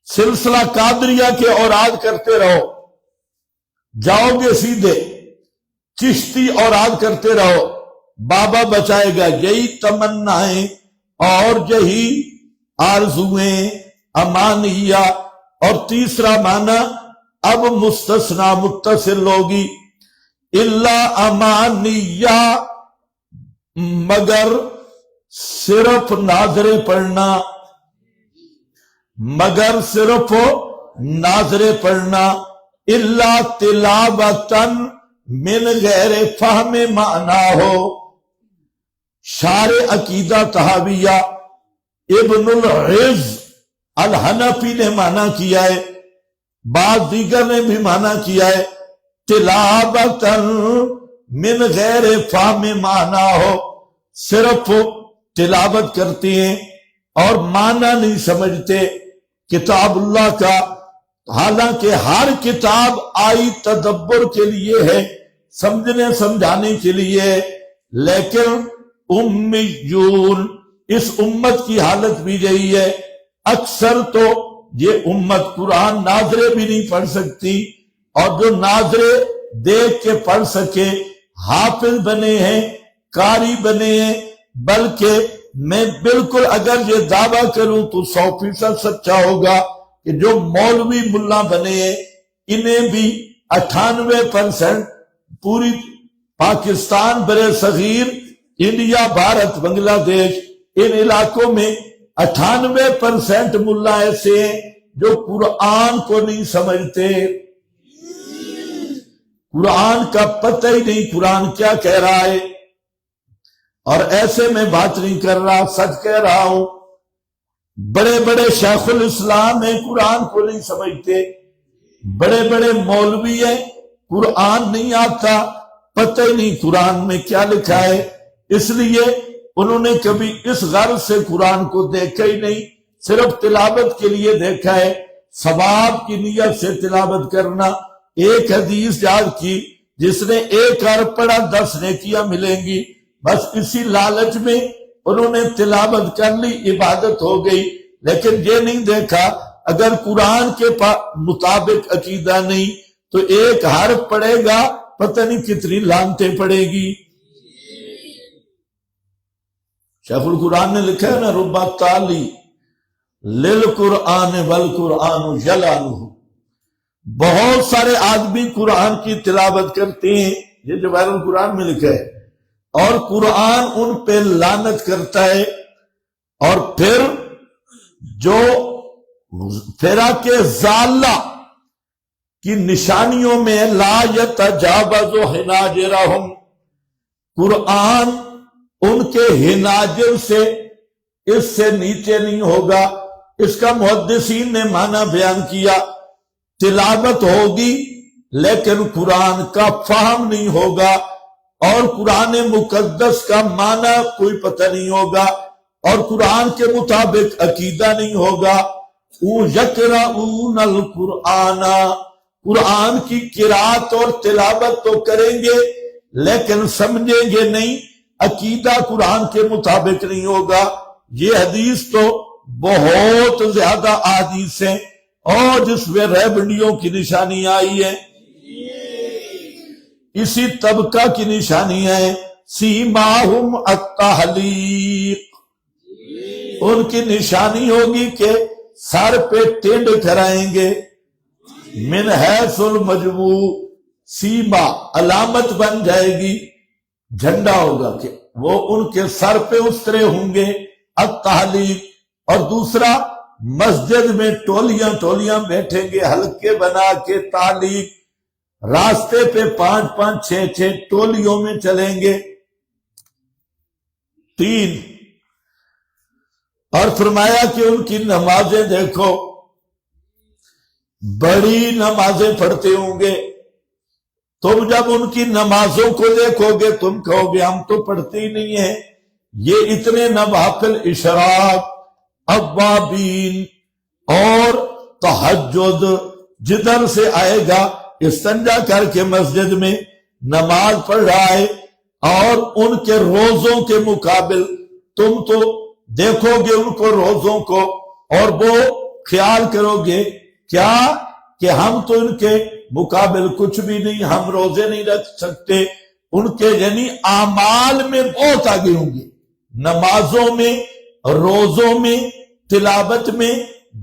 سلسلہ قادریہ کے اوراد کرتے رہو، جاؤ گے سیدھے چشتی اوراد کرتے رہو، بابا بچائے گا. یہی تمنائیں اور یہی آرزویں امانیہ. اور تیسرا معنی اب مستثنا متصل ہوگی، اللہ امانیہ، مگر صرف ناظرے پڑھنا، اللہ تلاوتن من غیر فہم معنی ہو. شارح عقیدہ طحاویہ ابن العز الحنفی نے معنی کیا ہے، بعض دیگر نے بھی معنی کیا ہے، تلاوتن من غیر فہم معنی ہو، صرف تلاوت کرتے ہیں اور معنی نہیں سمجھتے کتاب اللہ کا. حالانکہ ہر کتاب آئی تدبر کے لیے ہے، سمجھنے سمجھانے کے لیے، لیکن امیون اس امت کی حالت بھی یہی ہے. اکثر تو یہ امت قرآن ناظرے بھی نہیں پڑھ سکتی، اور جو ناظرے دیکھ کے پڑھ سکے حافظ بنے ہیں، قاری بنے ہیں. بلکہ میں بالکل اگر یہ دعویٰ کروں تو 100% سچا ہوگا کہ جو مولوی ملا بنے ہیں انہیں بھی 98% پوری پاکستان برے صغیر، انڈیا، بھارت، بنگلہ دیش، ان علاقوں میں 98% ملا ایسے ہیں جو قرآن کو نہیں سمجھتے، قرآن کا پتہ ہی نہیں قرآن کیا کہہ رہا ہے. اور ایسے میں بات نہیں کر رہا، سچ کہہ رہا ہوں. بڑے بڑے شیخ الاسلام ہیں، قرآن کو نہیں سمجھتے. بڑے بڑے مولوی ہیں، قرآن نہیں آتا، پتہ ہی نہیں قرآن میں کیا لکھا ہے. اس لیے انہوں نے کبھی اس غرض سے قرآن کو دیکھا ہی نہیں، صرف تلاوت کے لیے دیکھا ہے، ثواب کی نیت سے تلاوت کرنا. ایک حدیث یاد کی، جس نے 1 حرف پڑھا 10 نیکیاں ملیں گی. بس اسی لالچ میں انہوں نے تلاوت کر لی، عبادت ہو گئی. لیکن یہ نہیں دیکھا اگر قرآن کے مطابق عقیدہ نہیں تو 1 حرف پڑھے گا پتہ نہیں کتنی لعنتیں پڑے گی. شیخ القرآن نے لکھا ہے نا، ربا تالی للقرآن والقرآن یلعنہ. بہت سارے آدمی قرآن کی تلاوت کرتے ہیں، یہ جواہر القرآن میں لکھا ہے، اور قرآن ان پہ لعنت کرتا ہے. اور پھر جو فرق ضالہ کی نشانیوں میں لا یتجاوز حناجرہم، قرآن ان کے حناجر سے اس سے نیچے نہیں ہوگا. اس کا محدثین نے معنی بیان کیا، تلاوت ہوگی لیکن قرآن کا فہم نہیں ہوگا، اور قرآن مقدس کا معنی کوئی پتہ نہیں ہوگا، اور قرآن کے مطابق عقیدہ نہیں ہوگا. یقرؤون القرآن، قرآن کی قرات اور تلاوت تو کریں گے لیکن سمجھیں گے نہیں، عقیدہ قرآن کے مطابق نہیں ہوگا. یہ حدیث تو بہت زیادہ احادیث ہیں اور جس میں ریبنڈیوں کی نشانی آئی ہے، اسی طبقہ کی نشانی ہے. سیماہم التحلیق، ان کی نشانی ہوگی کہ سر پہ ٹینڈ کرائیں گے. من حیث المجموع، سیما علامت بن جائے گی، جھنڈا ہوگا کہ وہ ان کے سر پہ اترے ہوں گے التحلیق، اور دوسرا مسجد میں ٹولیاں ٹولیاں بیٹھیں گے حلقے بنا کے، تعلیق، راستے پہ 5 6 ٹولیوں میں چلیں گے۔ 3، اور فرمایا کہ ان کی نمازیں دیکھو، بڑی نمازیں پڑھتے ہوں گے، تم جب ان کی نمازوں کو دیکھو گے تم کہو گے ہم تو پڑھتے ہی نہیں ہیں، یہ اتنے نوافل، اشراق، اوابین اور تہجد جدھر سے آئے گا استنجا کر کے مسجد میں نماز پڑھ رہا ہے، اور ان کے روزوں کے مقابل تم تو دیکھو گے ان کو روزوں کو، اور وہ خیال کرو گے کیا کہ ہم تو ان کے مقابل کچھ بھی نہیں، ہم روزے نہیں رکھ سکتے، ان کے یعنی اعمال میں بہت آگے ہوں گے، نمازوں میں، روزوں میں، تلاوت میں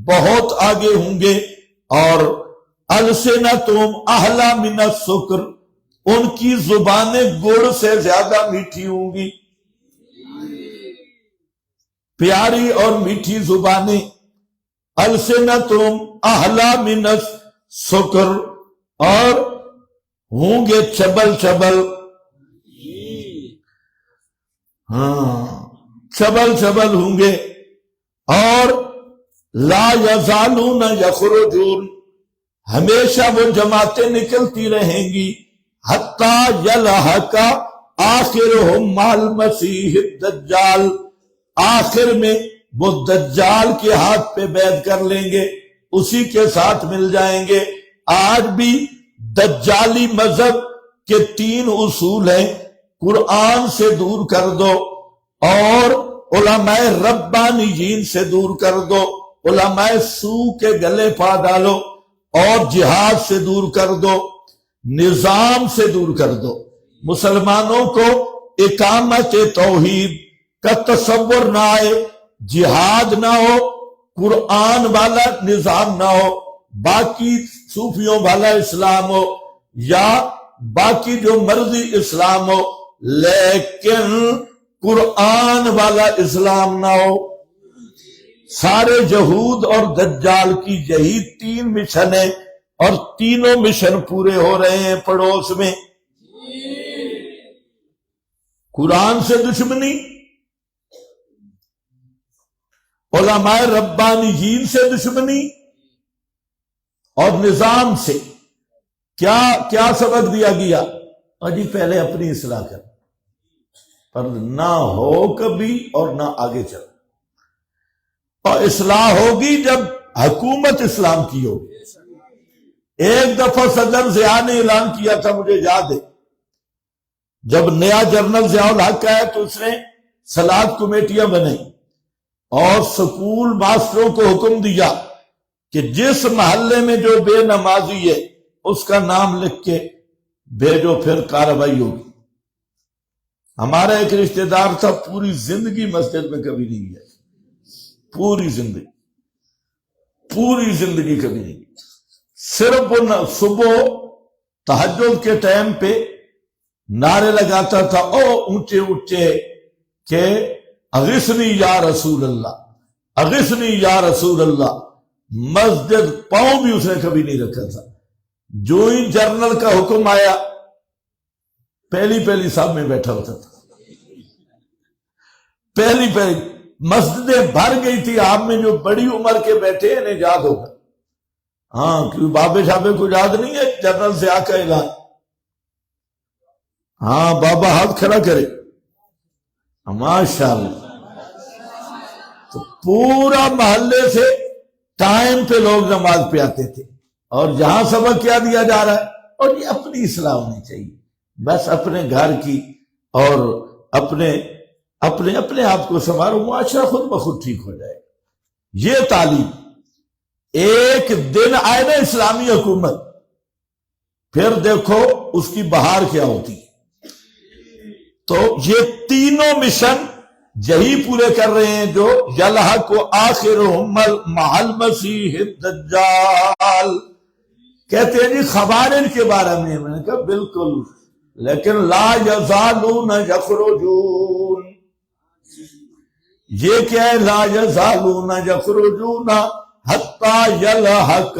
بہت آگے ہوں گے۔ اور السنتہم احلی من السکر، ان کی زبانیں گڑ سے زیادہ میٹھی ہوں گی، پیاری اور میٹھی زبانیں، السنتہم احلی من السکر، اور ہوں گے چبل چبل، چبل چبل ہوں گے، اور لا یزالون یخرجون، ہمیشہ وہ جماعتیں نکلتی رہیں گی، حتی یلحق آخرہم مع المسیح الدجال، آخر میں وہ دجال کے ہاتھ پہ بیعت کر لیں گے، اسی کے ساتھ مل جائیں گے۔ آج بھی دجالی مذہب کے 3 اصول ہیں، قرآن سے دور کر دو، اور علماء ربانیین سے دور کر دو، علماء سو کے گلے پا ڈالو، اور جہاد سے دور کر دو، نظام سے دور کر دو۔ مسلمانوں کو اقامت توحید کا تصور نہ آئے، جہاد نہ ہو، قرآن والا نظام نہ ہو، باقی صوفیوں والا اسلام ہو، یا باقی جو مرضی اسلام ہو، لیکن قرآن والا اسلام نہ ہو۔ سارے یہود اور دجال کی یہی 3 مشن ہیں، اور تینوں مشن پورے ہو رہے ہیں پڑوس میں۔ قرآن سے دشمنی، علماء ربانیین سے دشمنی، اور نظام سے۔ کیا سبق دیا گیا؟ اور جی پہلے اپنی اصلاح کر، پر نہ ہو کبھی اور نہ آگے چل، اور اصلاح ہوگی جب حکومت اسلام کی ہوگی۔ ایک دفعہ صدر ضیاء نے اعلان کیا تھا، مجھے یاد ہے، جب نیا جنرل ضیاء الحق آیا تو اس نے صلاۃ کمیٹیاں بنائی، اور سکول ماسٹروں کو حکم دیا کہ جس محلے میں جو بے نمازی ہے اس کا نام لکھ کے بھیجو، پھر کارروائی ہوگی۔ ہمارا ایک رشتہ دار تھا، پوری زندگی مسجد میں کبھی نہیں گیا، پوری زندگی کبھی نہیں گیا، صرف وہ صبح تہجد کے ٹائم پہ نعرے لگاتا تھا، او اونچے اونچے، کہ اغثنی یا رسول اللہ، اغثنی یا رسول اللہ۔ مسجد پاؤں بھی اس نے کبھی نہیں رکھا تھا۔ جو ہی جنرل کا حکم آیا پہلی صاحب میں بیٹھا ہوتا تھا، پہلی مسجدیں بھر گئی تھی، آپ میں جو بڑی عمر کے بیٹھے ہیں انہیں یاد ہوگا، ہاں، کیونکہ بابے شابے کو یاد نہیں ہے جنرل ضیاء کا اعلان؟ ہاں، بابا ہاتھ کھڑا کرے، ماشاءاللہ۔ تو پورا محلے سے ٹائم پہ لوگ نماز پہ آتے تھے، اور یہاں سبق کیا دیا جا رہا ہے؟ اور یہ اپنی اصلاح ہونی چاہیے، بس اپنے گھر کی، اور اپنے آپ کو سنوارو، معاشرہ خود بخود ٹھیک ہو جائے۔ یہ تعلیم، ایک دن آئے نا اسلامی حکومت، پھر دیکھو اس کی بہار کیا ہوتی ہے۔ تو یہ تینوں مشن یہی پورے کر رہے ہیں جو یلحق آخرہم مع المسیح الدجال۔ کہتے ہیں جی خوارج کے بارے میں نے کہا بالکل، لیکن لا یزالون یخرجون، یہ کیا ہے؟ لا یزالون یخرجون حتی یلحق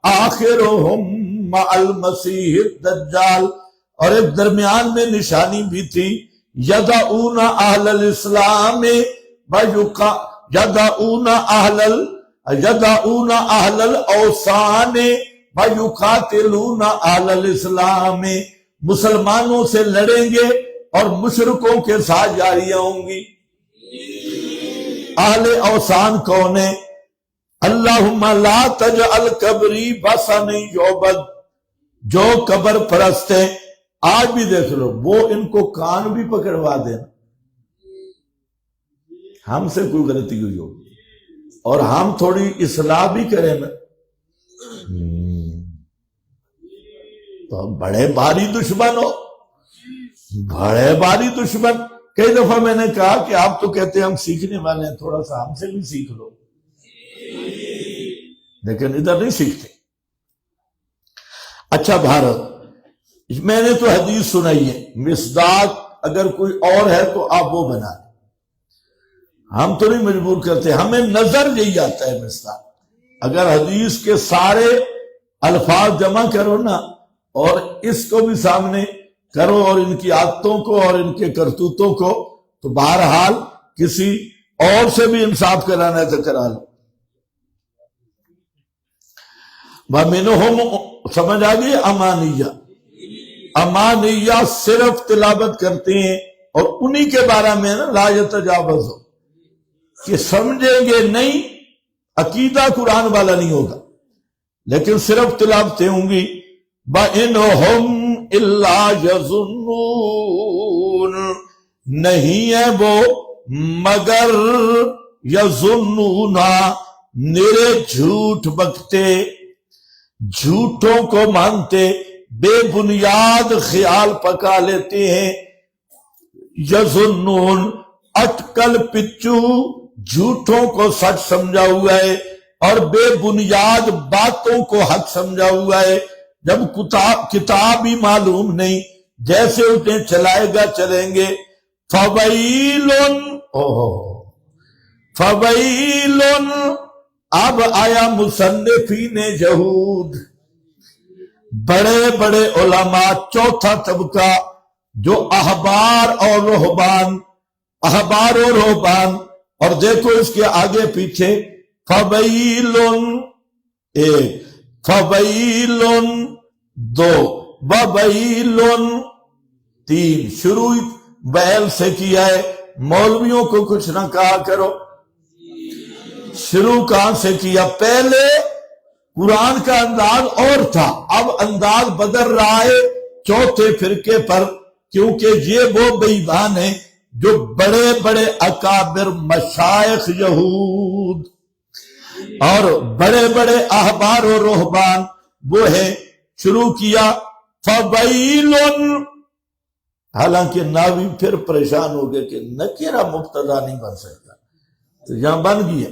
آخرہم مع المسیح الدجال. اور ایک درمیان میں نشانی بھی تھی، یدعون اہل الاسلام یدعون اہل الاوثان ویقاتلون اہل الاسلام. مسلمانوں سے لڑیں گے اور مشرکوں کے ساتھ جاریاں ہوں گی. اہل اوثان کون ہے؟ اللہم لا تجعل قبری بسن یعبد. جو قبر پرست ہیں، آج بھی دیکھ لو، وہ ان کو کان بھی پکڑوا دینا ہم سے کوئی غلطی ہوئی ہو اور ہم تھوڑی اصلاح بھی کریں نا، تو بڑے بھاری دشمن ہو، بڑے بھاری دشمن. کئی دفعہ میں نے کہا کہ آپ تو کہتے ہیں ہم سیکھنے والے ہیں، تھوڑا سا ہم سے بھی سیکھ لو، لیکن ادھر نہیں سیکھتے. اچھا بھارت، میں نے تو حدیث سنائی ہے، مصداق اگر کوئی اور ہے تو آپ وہ بنا دیں، ہم تو نہیں مجبور کرتے، ہمیں نظر یہی آتا ہے مصداق. اگر حدیث کے سارے الفاظ جمع کرو نا اور اس کو بھی سامنے کرو اور ان کی عادتوں کو اور ان کے کرتوتوں کو، تو بہرحال کسی اور سے بھی انصاف کرانا ہے تو کرا لو. وَمِنْهُمْ سمجھ آگئی؟ امانیہ. امانیہ صرف تلاوت کرتے ہیں اور انہی کے بارے میں نا لا یتجاوز ہو کہ سمجھیں گے نہیں، عقیدہ قرآن والا نہیں ہوگا، لیکن صرف تلاوتیں ہوں گی. وَإِنْهُمْ إِلَّا يَظُنُّونَ. نہیں ہے وہ مگر یظنون، نرے جھوٹ بکتے، جھوٹوں کو مانتے، بے بنیاد خیال پکا لیتے ہیں. یظنون اٹکل پچو جھوٹوں کو سچ سمجھا ہوا ہے اور بے بنیاد باتوں کو حق سمجھا ہوا ہے. جب کتاب ہی معلوم نہیں، جیسے انہیں چلائے گا چلیں گے. فویلن، فویلن اب آیا مصنفین یہود، بڑے بڑے علماء، چوتھا طبقہ جو احبار اور رہبان. اور دیکھو اس کے آگے پیچھے فویلن ایک، فویلن دو، وویلن تین. شروع ویل سے کیا ہے. مولویوں کو کچھ نہ کہا کرو، شروع کہاں سے کیا؟ پہلے قرآن کا انداز اور تھا، اب انداز بدل رہا ہے چوتھے فرقے پر، کیونکہ یہ وہ بیعان ہیں جو بڑے بڑے اکابر مشائخ یہود اور بڑے بڑے احبار و رہبان وہ ہے. شروع کیا فویلن، حالانکہ ناوی پھر پریشان ہو گئے کہ نکرہ مبتدا نہیں بن سکتا، تو یہاں بن گیا،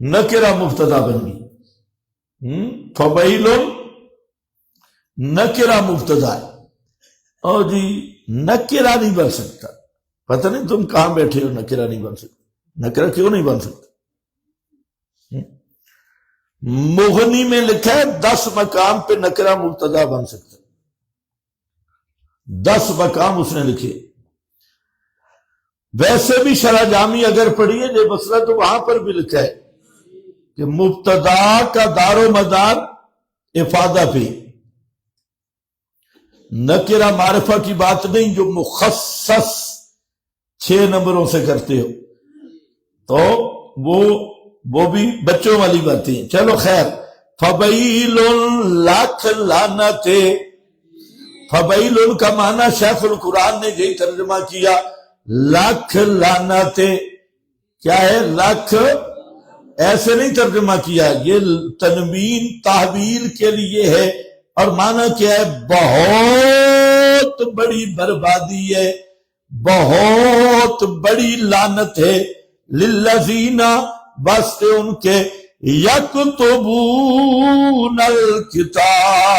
نکرہ مبتدا بن گئی. فویلن نکرہ مبتدا ہے، اور جی نکرہ نہیں بن سکتا. پتہ نہیں تم کہاں بیٹھے ہو، نکرہ نہیں بن سکتا. نکرہ کیوں نہیں بن سکتا؟ مغنی میں لکھا ہے 10 مقام پہ نکرہ مبتدا بن سکتا، 10 مقام اس نے لکھے. ویسے بھی شرح جامی اگر پڑھی ہے یہ مسئلہ تو وہاں پر بھی لکھا ہے کہ مبتدا کا دار و مدار افادہ پہ، نکرہ معرفہ کی بات نہیں جو مخصص 6 نمبروں سے کرتے ہو، تو وہ بھی بچوں والی باتیں. چلو خیر. فویل لاکھ لعنت، فویل کا معنی شیخ القرآن نے یہی ترجمہ کیا، لاکھ لعنت. کیا ہے؟ لاکھ ایسے نہیں ترجمہ کیا، یہ تنوین تحویل کے لیے ہے، اور معنی کیا ہے؟ بہت بڑی بربادی ہے، بہت بڑی لعنت ہے. للذین، واسطے ان کے، یکتبون الکتاب،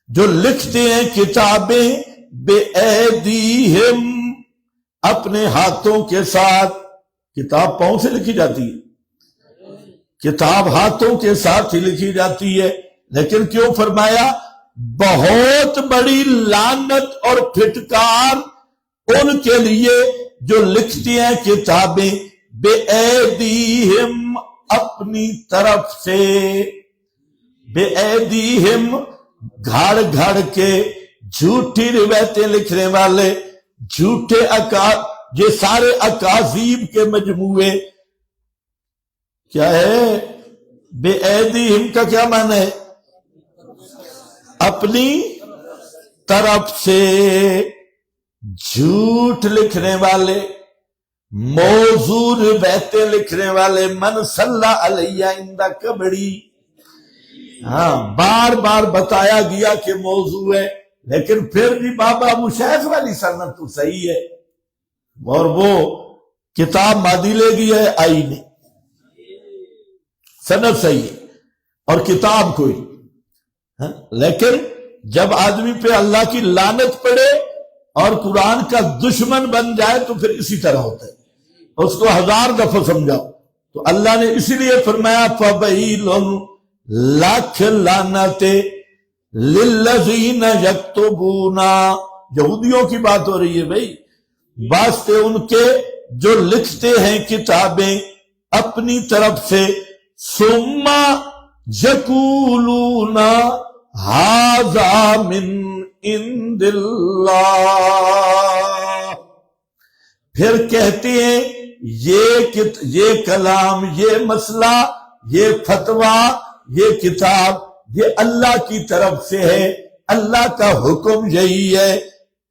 جو لکھتے ہیں کتابیں، بے ایدیہم، اپنے ہاتھوں کے ساتھ. کتاب پاؤں سے لکھی جاتی ہے، کتاب ہاتھوں کے ساتھ ہی لکھی جاتی ہے، لیکن کیوں فرمایا بہت بڑی لعنت اور پھٹکار ان کے لیے جو لکھتی ہیں کتابیں بے ایدیہم اپنی طرف سے، بے ایدیہم گھاڑ گھاڑ کے، جھوٹی روایتیں لکھنے والے، جھوٹے یہ سارے اکاذیب کے مجموعے. کیا ہے بے ایدیہم کا کیا معنی ہے؟ اپنی طرف سے. جھوٹ لکھنے والے، موضوع روایتیں لکھنے والے. من صلی علیہ عند قبری، ہاں بار بار بتایا گیا کہ موضوع ہے، لیکن پھر بھی بابا مشیخ والی سند تو صحیح ہے، اور وہ کتاب مادی لے گئی ہے، آئی نہیں، سند صحیح ہے اور کتاب کوئی. لیکن جب آدمی پہ اللہ کی لعنت پڑے اور قرآن کا دشمن بن جائے تو پھر اسی طرح ہوتا ہے، اس کو 1000 دفعہ سمجھاؤ. تو اللہ نے اسی لیے فرمایا فَبَيْلٌ لاکھ لعنتیں لِلَّذِينَ يَكْتُبُونَ. یہودیوں کی بات ہو رہی ہے بھائی، واسطے ان کے جو لکھتے ہیں کتابیں اپنی طرف سے. ثُمَّ يَقُولُونَ هَذَا مِنْ عِنْدِ اللَّهِ، پھر کہتے ہیں یہ کلام، یہ مسئلہ، یہ فتویٰ، یہ کتاب یہ اللہ کی طرف سے ہے، اللہ کا حکم یہی ہے.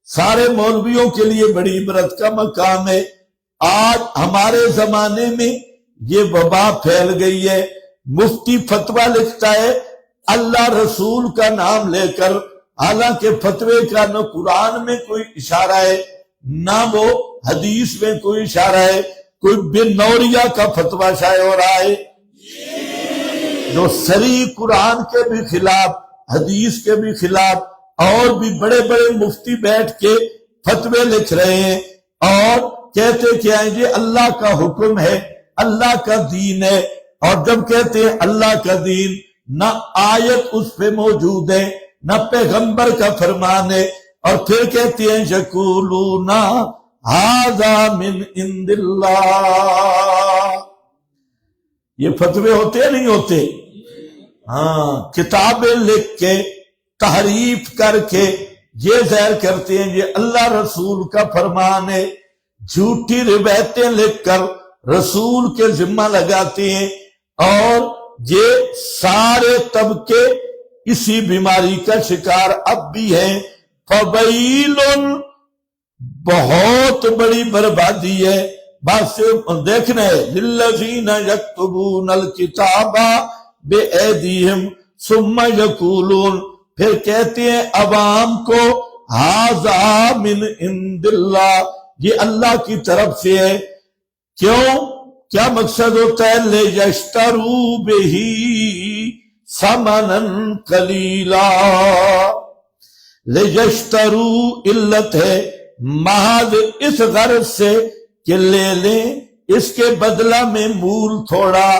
سارے مولویوں کے لیے بڑی عبرت کا مقام ہے. آج ہمارے زمانے میں یہ وبا پھیل گئی ہے، مفتی فتویٰ لکھتا ہے اللہ رسول کا نام لے کر، حالانکہ فتوے کا نہ قرآن میں کوئی اشارہ ہے نہ وہ حدیث میں کوئی اشارہ ہے. کوئی بن نوریہ کا فتویٰ شائع ہو رہا ہے جو صریح قرآن کے بھی خلاف، حدیث کے بھی خلاف، اور بھی بڑے بڑے مفتی بیٹھ کے فتوے لکھ رہے ہیں اور کہتے کیا ہیں یہ اللہ کا حکم ہے، اللہ کا دین ہے. اور جب کہتے ہیں اللہ کا دین، نہ آیت اس پہ موجود ہے نہ پیغمبر کا فرمان ہے، اور پھر کہتے ہیں یقولون ھذا من عند اللہ. یہ فتوے ہوتے ہیں نہیں ہوتے؟ ہاں، کتابیں لکھ کے تحریف کر کے یہ ظاہر کرتے ہیں یہ اللہ رسول کا فرمان ہے، جھوٹی روایتیں لکھ کر رسول کے ذمہ لگاتے ہیں. اور یہ سارے طبقے اسی بیماری کا شکار اب بھی ہیں. فَوَيْلٌ، بہت بڑی بربادی ہے. بات سے دیکھنا ہے لِلَّذِينَ يَكْتُبُونَ الْكِتَابَ بِأَيْدِيهِمْ ثُمَّ يَقُولُونَ، پھر کہتے ہیں عوام کو ھذا مِنْ عِنْدِ اللَّهِ، یہ اللہ کی طرف سے ہے. کیوں؟ کیا مقصد ہوتا ہے؟ لِيَشْتَرُوا بِهِ ثَمَنًا قَلِيلًا. لِيَشْتَرُوا علت ہے محض اس غرض سے کہ لے لیں اس کے بدلہ میں مول تھوڑا.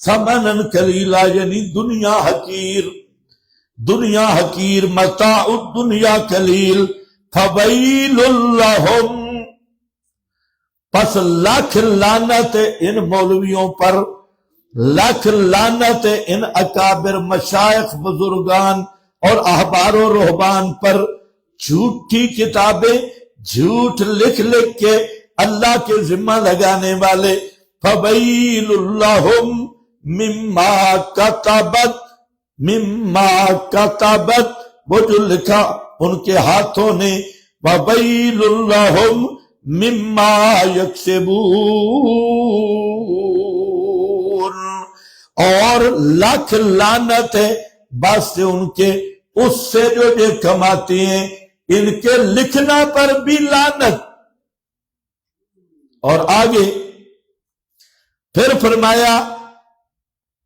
ثمنًا قلیلا یعنی دنیا حقیر، دنیا حقیر، متاع الدنیا قلیل. فویل لہم، پس لاکھ لعنت ان مولویوں پر، لاکھ لعنت ان اکابر مشائخ بزرگان اور احبار و رہبان پر، جھوٹی کتابیں جھوٹ لکھ لکھ کے اللہ کے ذمہ لگانے والے. فویل لہم مما کتبت، مما کتبت وہ جو لکھا ان کے ہاتھوں نے، وویل لہم مما یکسبون، اور لاکھ لعنت ہے بس سے ان کے اس سے جو یہ کماتے ہیں، ان کے لکھنا پر بھی لعنت. اور آگے پھر فرمایا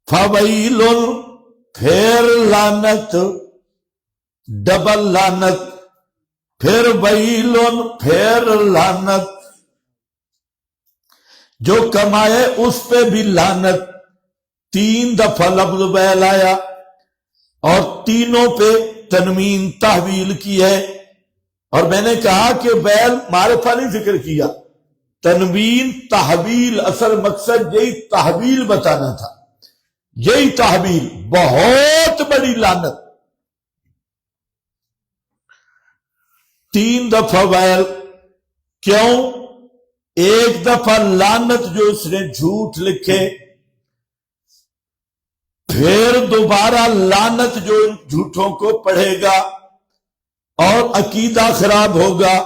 فویل، پھر لعنت، ڈبل لعنت، پھر ویل، پھر لعنت. جو کمائے اس پہ بھی لعنت. 3 دفعہ لفظ بیل آیا اور تینوں پہ تنوین تحویل کی ہے. اور میں نے کہا کہ بیل معرفہ نہیں ذکر کیا، تنوین تحویل، اصل مقصد یہی تحویل بتانا تھا. یہی تحویل بہت بڑی لعنت. 3 دفعہ بیل کیوں؟ ایک دفعہ لعنت جو اس نے جھوٹ لکھے، پھر دوبارہ لعنت جو ان جھوٹوں کو پڑھے گا اور عقیدہ خراب ہوگا،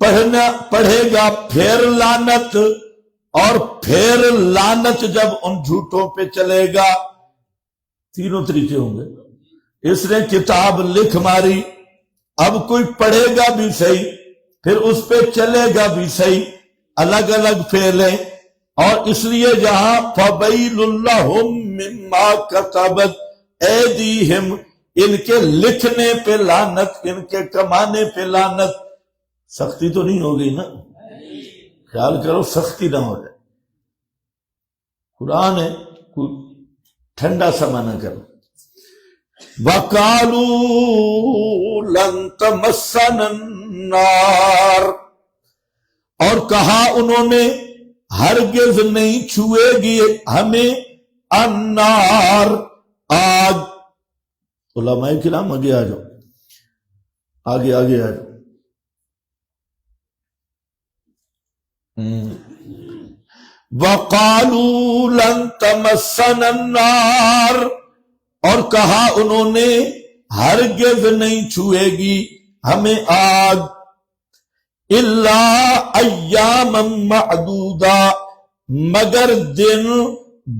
پڑھے گا پھر لعنت، اور پھر لعنت جب ان جھوٹوں پہ چلے گا. تینوں طریقے ہوں گے. اس نے کتاب لکھ ماری، اب کوئی پڑھے گا بھی صحیح، پھر اس پہ چلے گا بھی صحیح. الگ الگ فعل ہیں. اور اس لیے جہاں فَبَيْلٌ لَهُم مِّمَّا كَتَبَتْ أَيْدِيهِمْ، ان کے لکھنے پہ لعنت، ان کے کمانے پہ لعنت. سختی تو نہیں ہوگی نا؟ خیال کرو سختی نہ ہو جائے. قرآن ہے، کوئی ٹھنڈا سا نہ کرو. وَقَالُوا لَن تَمَسَّنَا النَّارُ، اور کہا انہوں نے ہرگز نہیں چھوئے گی ہمیں النار، آگ. علماء کرام آگے آ جاؤ، آگے آ جاؤ. وَقَالُوا لَن تَمَسَّنَا النَّارُ، اور کہا انہوں نے ہرگز نہیں چھوئے گی ہمیں آگ، الا ایاما معدودا، مگر دن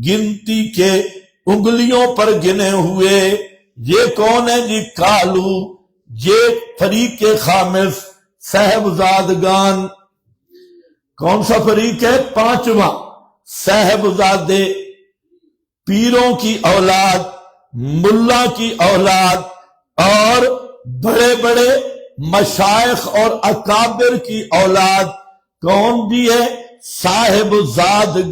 گنتی کے، انگلیوں پر گنے ہوئے. یہ کون ہے جی؟ کالو، یہ فریق خامس، صاحبزادگان. کون سا فریق ہے؟ 5واں. صاحبزادے، پیروں کی اولاد، ملا کی اولاد، اور بڑے بڑے مشائخ اور اکابر کی اولاد. کون بھی ہے؟ صاحبزادگان.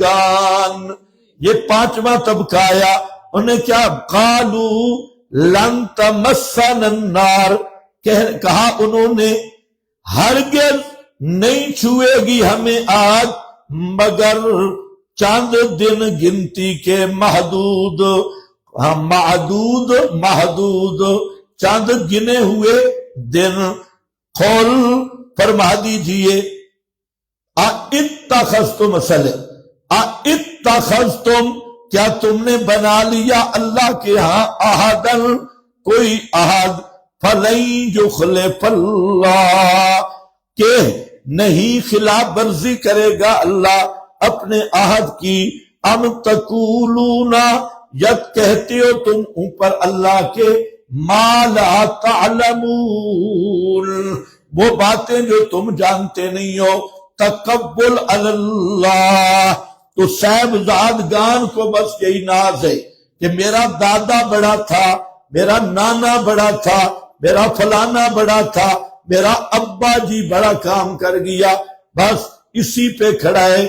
یہ 5واں طبقہ آیا. انہیں کیا؟ قالو لن تمسنا النار، کہا انہوں نے ہرگز نہیں چھوئے گی ہمیں آگ مگر چند دن گنتی کے، محدود. محدود چند گنے ہوئے دن. قل، فرما دیجئے، اتخذتم مسئلے، اتخذتم، کیا تم نے بنا لیا اللہ کے ہاں عہدن، کوئی عہد، فلن یخلف اللہ، کہ نہیں خلاف ورزی کرے گا اللہ اپنے عہد کی. ام تقولون، یا کہتے ہو تم اوپر اللہ کے، ما لا تعلمون، وہ باتیں جو تم جانتے نہیں ہو. تقبل علی اللہ، تو صاحبزادگان کو بس یہی ناز ہے کہ میرا دادا بڑا تھا، میرا نانا بڑا تھا، میرا فلانا بڑا تھا، میرا ابا جی بڑا کام کر گیا، بس اسی پہ کھڑا ہے.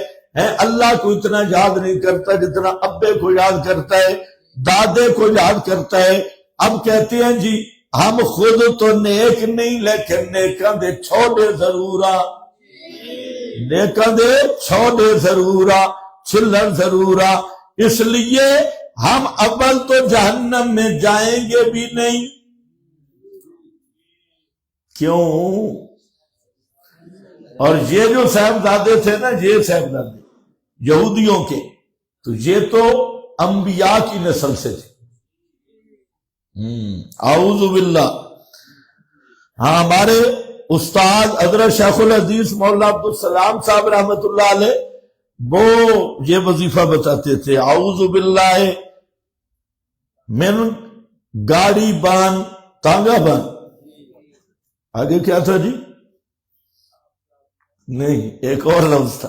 اللہ کو اتنا یاد نہیں کرتا جتنا ابے کو یاد کرتا ہے، دادے کو یاد کرتا ہے. اب کہتے ہیں جی ہم خود تو نیک نہیں، لیکن نیکاں دے چھوڑے ضرورا، نیکاں دے چھوڑے ضرورا، چھلر ضرورا. اس لیے ہم اول تو جہنم میں جائیں گے بھی نہیں. کیوں؟ اور یہ جو صاحبزادے تھے نا، یہ صاحبزادے یہودیوں کے، تو یہ تو انبیاء کی نسل سے تھے. اعوذ باللہ. ہاں، ہمارے استاد حضرت شیخ الحدیث مولانا عبدالسلام صاحب رحمت اللہ علیہ وہ یہ وظیفہ بتاتے تھے، اعوذ باللہ من گاڑی بان تانگا بان. آگے کیا تھا جی؟ نہیں، ایک اور لفظ تھا،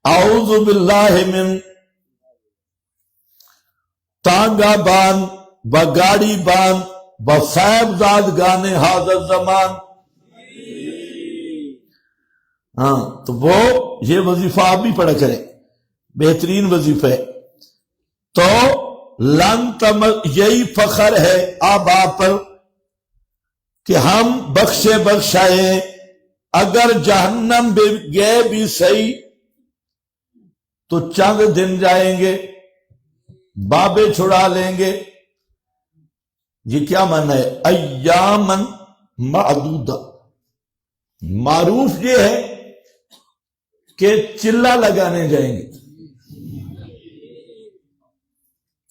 اعوذ باللہ من تانگا بان و گاڑی بان و صاحبزادگان حاضر زمان. ہاں تو وہ یہ وظیفہ آپ بھی پڑھا کریں، بہترین وظیفہ ہے۔ تو یہی فخر ہے آبا پر کہ ہم بخشے بخشائے، اگر جہنم گئے بھی صحیح تو چند دن جائیں گے، بابے چھڑا لیں گے۔ یہ کیا معنی ہے؟ ایامن معدودہ، معروف یہ ہے کہ چلہ لگانے جائیں گے،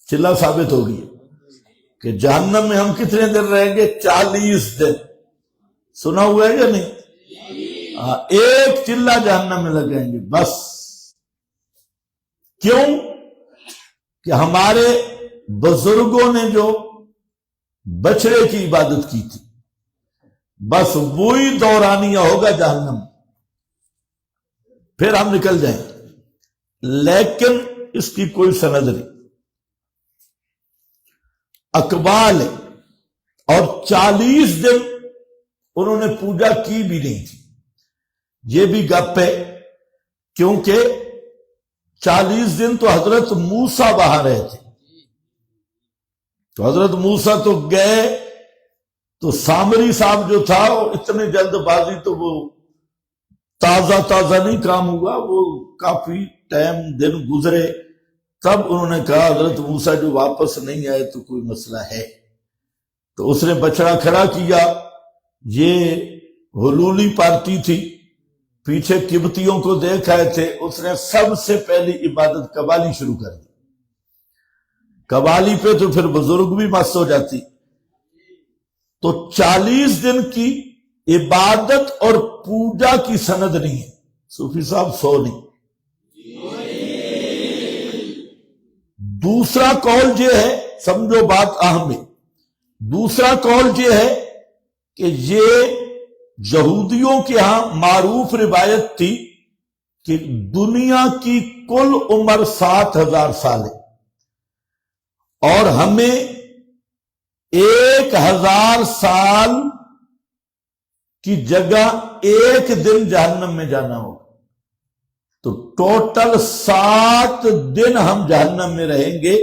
چلہ ثابت ہوگی کہ جہنم میں ہم کتنے دن رہیں گے؟ 40 دن۔ سنا ہوا ہے یا نہیں؟ ایک چلہ جہنم میں لگائیں گے بس۔ کیوں؟ کہ ہمارے بزرگوں نے جو بچڑے کی عبادت کی تھی، بس وہی دورانیہ ہوگا جہنم، پھر ہم نکل جائیں گے۔ لیکن اس کی کوئی سند نہیں، اقبال ہے، اور 40 دن انہوں نے پوجا کی بھی نہیں تھی۔ یہ بھی گپ ہے، کیونکہ 40 دن تو حضرت موسیٰ وہاں رہے تھے، تو حضرت موسیٰ تو گئے تو سامری صاحب جو تھا وہ اتنے جلد بازی، تو وہ تازہ نہیں کام ہوا، وہ کافی ٹائم دن گزرے، تب انہوں نے کہا حضرت موسیٰ جو واپس نہیں آئے تو کوئی مسئلہ ہے۔ تو اس نے بچڑا کھڑا کیا، یہ حلولی پارٹی تھی، پیچھے قبطیوں کو دیکھ آئے تھے، اس نے سب سے پہلی عبادت قوالی شروع کر دی۔ قوالی پہ تو پھر بزرگ بھی مست ہو جاتی۔ تو 40 دن کی عبادت اور پوجا کی سند نہیں ہے، صوفی صاحب 100 نہیں۔ دوسرا قول یہ ہے، سمجھو بات اہم ہے، دوسرا قول یہ ہے کہ یہ یہودیوں کے ہاں معروف روایت تھی کہ دنیا کی کل عمر 7000 سال ہے، اور ہمیں 1000 سال کی جگہ ایک دن جہنم میں جانا ہوگا، تو ٹوٹل 7 دن ہم جہنم میں رہیں گے۔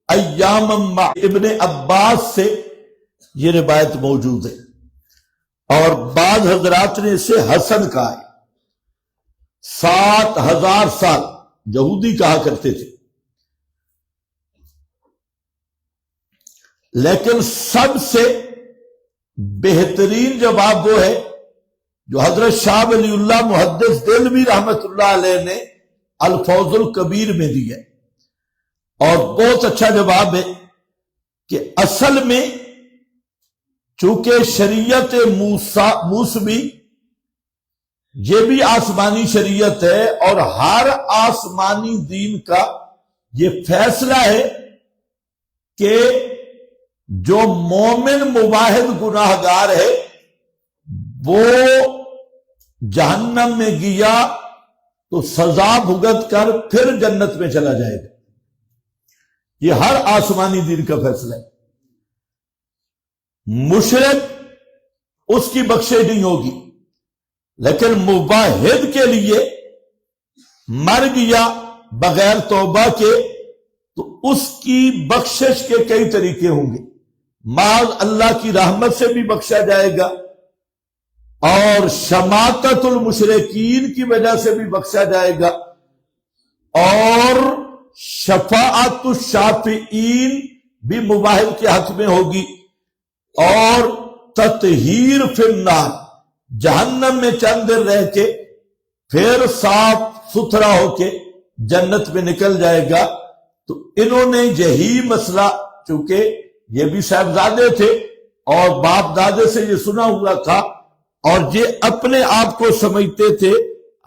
ایام ابن عباس سے یہ روایت موجود ہے، اور بعض حضرات نے اسے حسن کہا ہے۔ 7000 سال یہودی کہا کرتے تھے، لیکن سب سے بہترین جواب وہ ہے جو حضرت شاہ ولی اللہ محدث دہلوی رحمت اللہ علیہ نے الفوز الکبیر میں دیا، اور بہت اچھا جواب ہے کہ اصل میں چونکہ شریعت موسوی یہ بھی آسمانی شریعت ہے، اور ہر آسمانی دین کا یہ فیصلہ ہے کہ جو مومن موحد گناہ گار ہے وہ جہنم میں گیا تو سزا بھگت کر پھر جنت میں چلا جائے گا۔ یہ ہر آسمانی دین کا فیصلہ ہے۔ مشرک اس کی بخشش نہیں ہوگی، لیکن موحد کے لیے مر گیا بغیر توبہ کے تو اس کی بخشش کے کئی طریقے ہوں گے۔ معاذ اللہ کی رحمت سے بھی بخشا جائے گا، اور شماتت المشرکین کی وجہ سے بھی بخشا جائے گا، اور شفاعت الشافعین بھی موحد کے حق میں ہوگی، اور تطہیر فی النار، جہنم میں چند دن رہ کے پھر صاف ستھرا ہو کے جنت میں نکل جائے گا۔ تو انہوں نے یہی مسئلہ، چونکہ یہ بھی صاحبزادے تھے اور باپ دادے سے یہ سنا ہوا تھا، اور یہ اپنے آپ کو سمجھتے تھے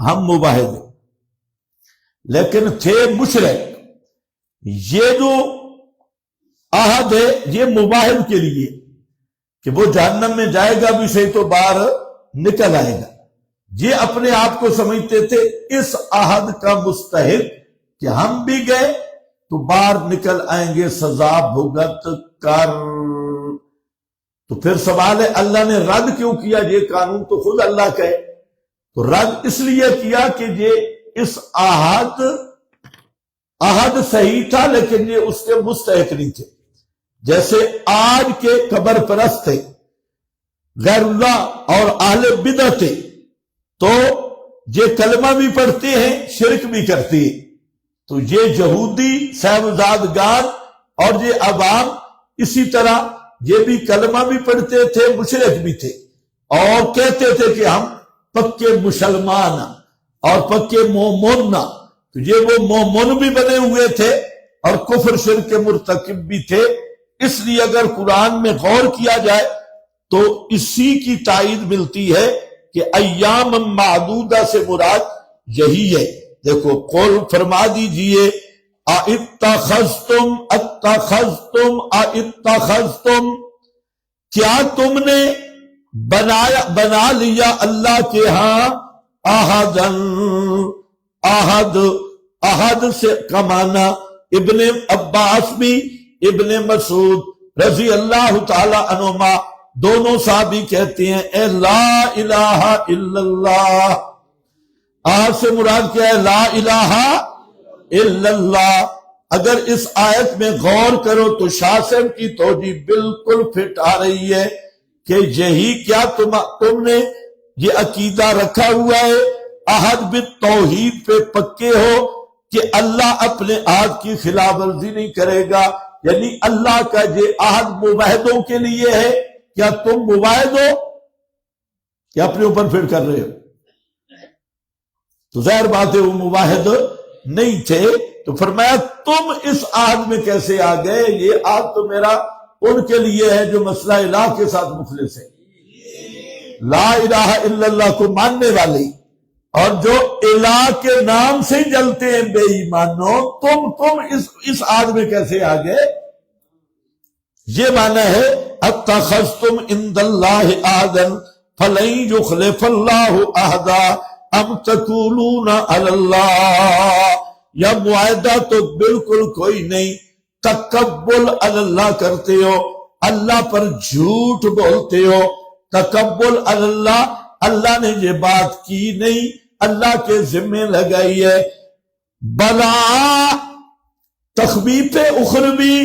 ہم موحد ہیں، لیکن تھے مشرک۔ یہ جو عہد ہے یہ موحد کے لیے کہ وہ جہنم میں جائے گا بھی صحیح تو باہر نکل آئے گا، یہ اپنے آپ کو سمجھتے تھے اس عہد کا مستحق کہ ہم بھی گئے تو باہر نکل آئیں گے سزا بھگت کر۔ تو پھر سوال ہے اللہ نے رد کیوں کیا یہ قانون؟ تو خود اللہ کہے تو رد اس لیے کیا کہ یہ اس عہد صحیح تھا لیکن یہ اس کے مستحق نہیں تھے. جیسے آج کے قبر پرست تھے غیر اللہ اور اہل بدعت تھے، تو یہ کلمہ بھی پڑھتے ہیں شرک بھی کرتے ہیں. تو یہ یہودی صاحبزادگان اور یہ عوام اسی طرح یہ بھی کلمہ بھی پڑھتے تھے، مشرک بھی تھے، اور کہتے تھے کہ ہم پکے مسلمان اور پکے مومن. تو یہ وہ مومن بھی بنے ہوئے تھے اور کفر شرک کے مرتکب بھی تھے. اس لیے اگر قرآن میں غور کیا جائے تو اسی کی تائید ملتی ہے کہ ایام معدودہ سے مراد یہی ہے. دیکھو قول فرما دیجئے اتخذتم کیا تم نے بنا لیا اللہ کے ہاں احد سے کمانا. ابن عباس بھی ابن مسعود رضی اللہ تعالی عنہما دونوں صحابی کہتے ہیں اے لا الہ الا اللہ. آج سے مراد کیا ہے؟ لا الہ الا اللہ. اگر اس آیت میں غور کرو تو شاہ صاحب کی توجیہ بالکل فٹ آ رہی ہے کہ یہی کیا تم نے یہ عقیدہ رکھا ہوا ہے، عہد بالتوحید پہ پکے ہو کہ اللہ اپنے عہد کی خلاف ورزی نہیں کرے گا. یعنی اللہ کا یہ عہد مواحدوں کے لیے ہے. کیا تم مواحد ہو یا اپنے اوپر پھر کر رہے ہو؟ تو ظاہر بات ہے وہ مواحد نہیں تھے. تو فرمایا تم اس عہد میں کیسے آ گئے؟ یہ عہد تو میرا ان کے لیے ہے جو مسئلہ الہ کے ساتھ مخلص ہے، لا الہ الا اللہ کو ماننے والے، اور جو الہ کے نام سے جلتے ہیں بے ایمانو. تم اس عہد میں کیسے آ گئے؟ یہ معنی ہے اتخذتم عند اللہ عہدا فلن یخلف اللہ عہدا ام تقولون علی اللہ. یا معاہدہ تو بالکل کوئی نہیں، تکبل علی اللہ کرتے ہو، اللہ پر جھوٹ بولتے ہو. تکبل علی اللہ، اللہ نے یہ بات کی نہیں، اللہ کے ذمہ لگائی ہے. بلا تخویف اخروی،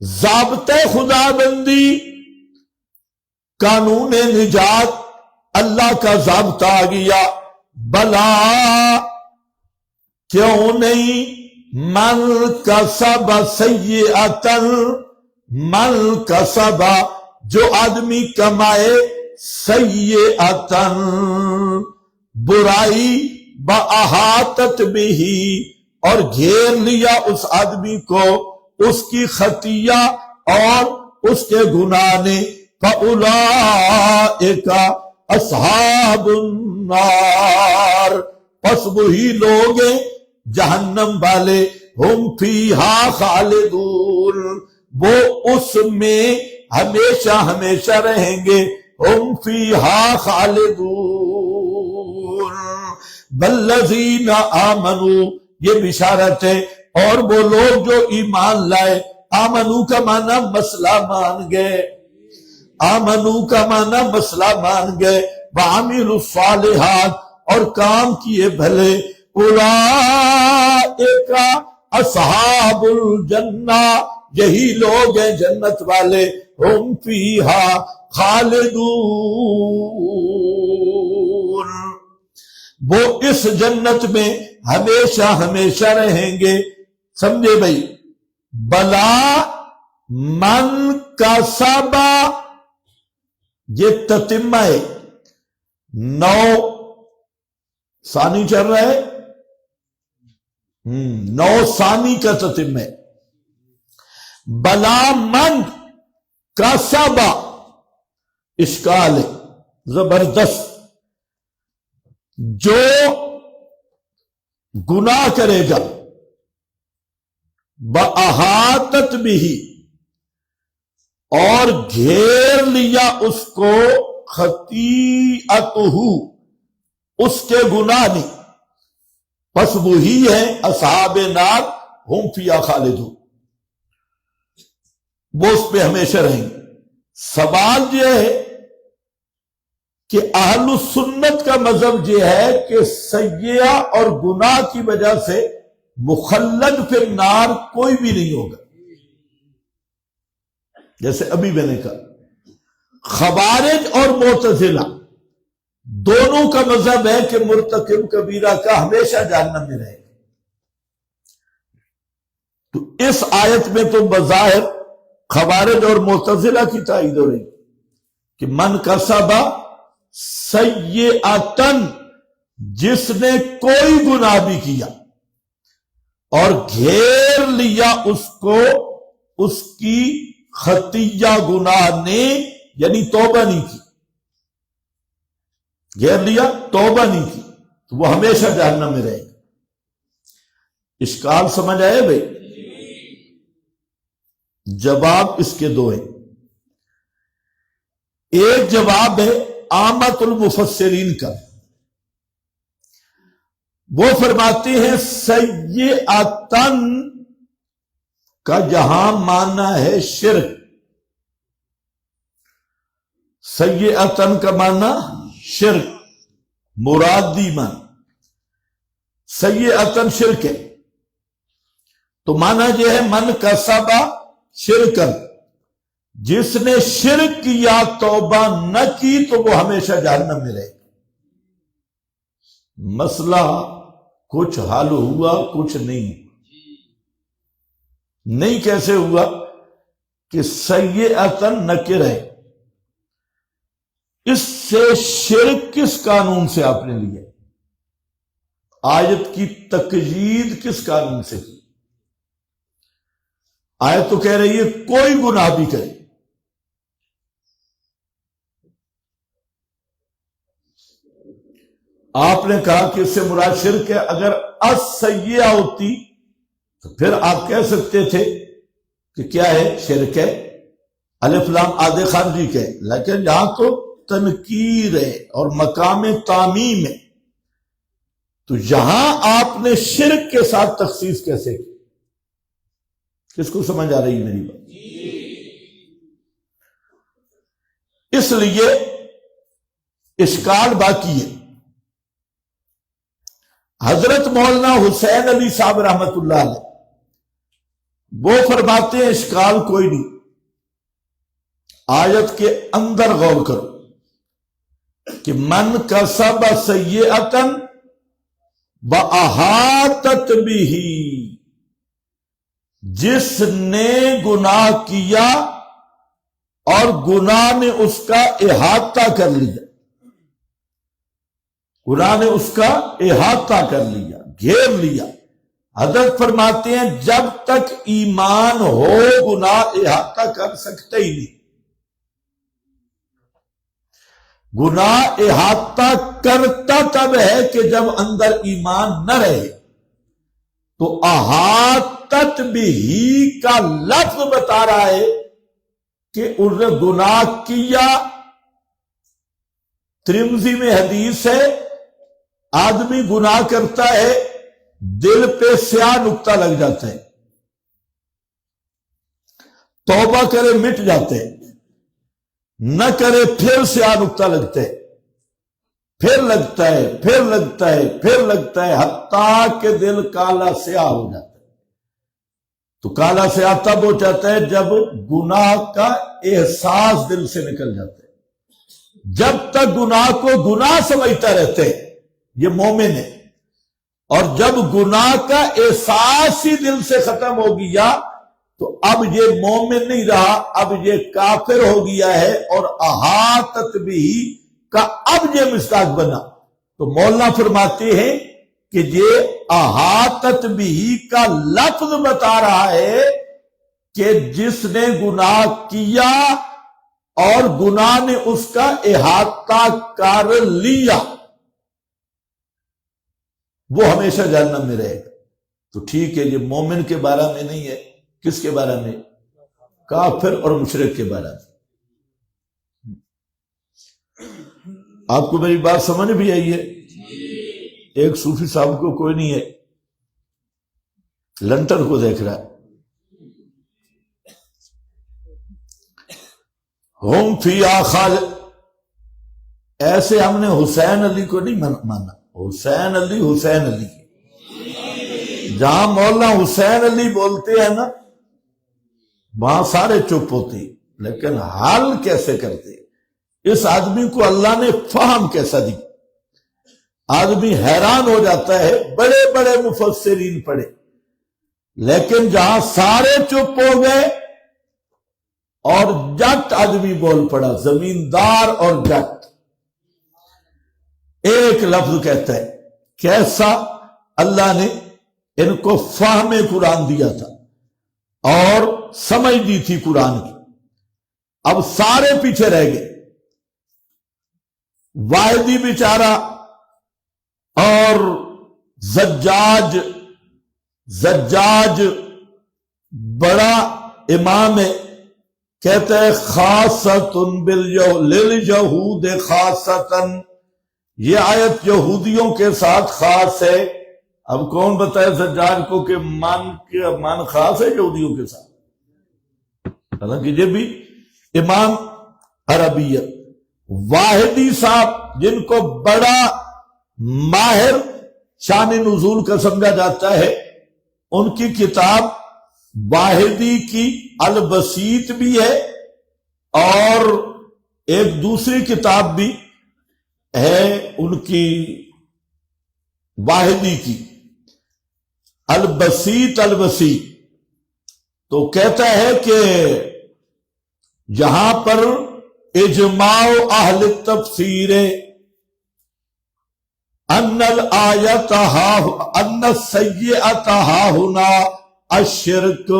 ضابطہ خدا بندی، قانون نجات، اللہ کا ضابطہ آ گیا. بلا کیوں نہیں؟ من کسب سیئۃ، من کسب جو آدمی کمائے سیئۃ برائی، بأحاطت بہ اور گھیر لیا اس آدمی کو اس کی خطیہ اور اس کے گناہ نے، فَأُولَئِكَ أَصْحَابُ النَّارِ پس وہی لوگ ہیں جہنم والے، ہم فیہا خالدون وہ اس میں ہمیشہ ہمیشہ رہیں گے، ہم فیہا خالدون. والذین آمنوا یہ بشارت ہے، اور وہ لوگ جو ایمان لائے. آمنو کا معنی مسئلہ مان گئے، آمنو کا معنی مسئلہ مان گئے، وعملوا الصالحات اور کام کیے بھلے. اولئک اصحاب الجنہ یہی لوگ ہیں جنت والے، ہم فیہا خالدون وہ اس جنت میں ہمیشہ ہمیشہ رہیں گے. سمجھے بھائی؟ بلا من کسب یہ تتمہ ہے، 9 ثانی چل رہا ہے، 9 ثانی کا تتمہ ہے. بلا من کسب اشکال ہے زبردست. جو گناہ کرے گا بأحاطت بہ اور گھیر لیا اس کو خطیئتہ اس کے گناہ نے، پس وہی ہے اصحاب نار ہم فیہا خالدون وہ اس پہ ہمیشہ رہیں گے. سوال یہ ہے کہ اہل السنت کا مذہب یہ ہے کہ سیئہ اور گناہ کی وجہ سے مخلد فی النار کوئی بھی نہیں ہوگا. جیسے ابھی میں نے کہا خوارج اور معتزلہ دونوں کا مذہب ہے کہ مرتکب کبیرہ کا ہمیشہ جہنم میں رہے گا. تو اس آیت میں تو بظاہر خوارج اور معتزلہ کی تائید ہو رہی کہ من کسب سیئۃن، جس نے کوئی گناہ بھی کیا اور گھیر لیا اس کو اس کی خطیہ گناہ نے، یعنی توبہ نہیں کی، گھیر لیا توبہ نہیں کی، تو وہ ہمیشہ جہنم میں رہے گا. اشکال سمجھ آئے بھائی؟ جواب اس کے دو ہیں. ایک جواب ہے عامت المفسرین کا، وہ فرماتے ہیں سیئۃن کا جہاں معنی ہے شرک، سیئۃن کا معنی شرک، مرادی من سیئۃن شرک ہے. تو معنی یہ ہے من کسب شرکن، جس نے شرک کیا توبہ نہ کی تو وہ ہمیشہ جہنم میں رہے گا. مسئلہ کچھ حل ہوا کچھ نہیں. نہیں کیسے ہوا کہ سیئۃن نکر ہے، اس سے شرک کس قانون سے آپ نے لیا؟ آیت کی تقیید کس قانون سے کی؟ آیت تو کہہ رہی ہے کوئی گناہ بھی کرے. آپ نے کہا کہ اس سے مراد شرک ہے. اگر السیئہ ہوتی تو پھر آپ کہہ سکتے تھے کہ کیا ہے، شرک ہے، الف لام عاد خارجی کے. لیکن یہاں تو تنکیر ہے اور مقام تعمیم ہے، تو یہاں آپ نے شرک کے ساتھ تخصیص کیسے کی؟ کس کو سمجھ آ رہی ہے میری بات؟ اس لیے اشکال باقی ہے. حضرت مولانا حسین علی صاحب رحمت اللہ علیہ وہ فرماتے ہیں اشکال کوئی نہیں، آیت کے اندر غور کرو کہ من کسب سیئۃن وَأَحَاطَتْ بِهِ، جس نے گناہ کیا اور گناہ نے اس کا احاطہ کر لیا، گناہ نے اس کا احاطہ کر لیا، گھیر لیا. حضرت فرماتے ہیں جب تک ایمان ہو گناہ احاطہ کر سکتے ہی نہیں. گناہ احاطہ کرتا تب ہے کہ جب اندر ایمان نہ رہے. تو احاطت بھی کا لفظ بتا رہا ہے کہ انہوں نے گناہ کیا. ترمذی میں حدیث ہے آدمی گناہ کرتا ہے دل پہ سیاہ نقطہ لگ جاتا ہے، توبہ کرے مٹ جاتے ہیں، نہ کرے پھر سیاہ نقطہ لگتا ہے، پھر لگتا ہے، پھر لگتا ہے، پھر لگتا ہے، حتیٰ کہ دل کالا سیاہ ہو جاتا ہے. تو کالا سیاہ تب ہو جاتا ہے جب گناہ کا احساس دل سے نکل جاتا ہے. جب تک گناہ کو گناہ سمجھتا رہتے ہیں یہ مومن ہے، اور جب گناہ کا احساس ہی دل سے ختم ہو گیا تو اب یہ مومن نہیں رہا، اب یہ کافر ہو گیا ہے. اور احاطت بھی کا اب یہ مصداق بنا. تو مولانا فرماتے ہیں کہ یہ احاطت بھی کا لفظ بتا رہا ہے کہ جس نے گناہ کیا اور گناہ نے اس کا احاطہ کر لیا وہ ہمیشہ جہنم میں رہے گا. تو ٹھیک ہے، یہ مومن کے بارے میں نہیں ہے، کس کے بارے میں؟ کافر اور مشرک کے بارے میں. آپ کو میری بات سمجھ بھی آئی ہے؟ ایک صوفی صاحب کو کوئی نہیں ہے، لنٹر کو دیکھ رہا ہے. ہم فیہا خالد، ایسے ہم نے حسین علی کو نہیں مانا، حسین علی جہاں مولانا حسین علی بولتے ہیں نا وہاں سارے چپ ہوتے، لیکن حل کیسے کرتے؟ اس آدمی کو اللہ نے فہم کیسا دی؟ آدمی حیران ہو جاتا ہے، بڑے بڑے مفسرین پڑھے لیکن جہاں سارے چپ ہو گئے اور جٹ آدمی بول پڑا، زمیندار اور جٹ ایک لفظ کہتا ہے، کیسا اللہ نے ان کو فہم قرآن دیا تھا اور سمجھ دی تھی قرآن کی، اب سارے پیچھے رہ گئے، واحدی بیچارہ اور زجاج بڑا امام ہے، کہتا ہے خاصۃ للجہود خاصۃ، یہ آیت یہودیوں کے ساتھ خاص ہے۔ اب کون بتائے زجاج کو کہ من خاص ہے یہودیوں کے ساتھ؟ حالانکہ یہ بھی امام عربیت واحدی صاحب جن کو بڑا ماہر شان نزول کا سمجھا جاتا ہے، ان کی کتاب واحدی کی البسیط بھی ہے اور ایک دوسری کتاب بھی ہے ان کی واحدی کی البسیط تو کہتا ہے کہ یہاں پر اجماع اہل تفسیر ان الآیت ان السیئۃ ہاہنا الشرک،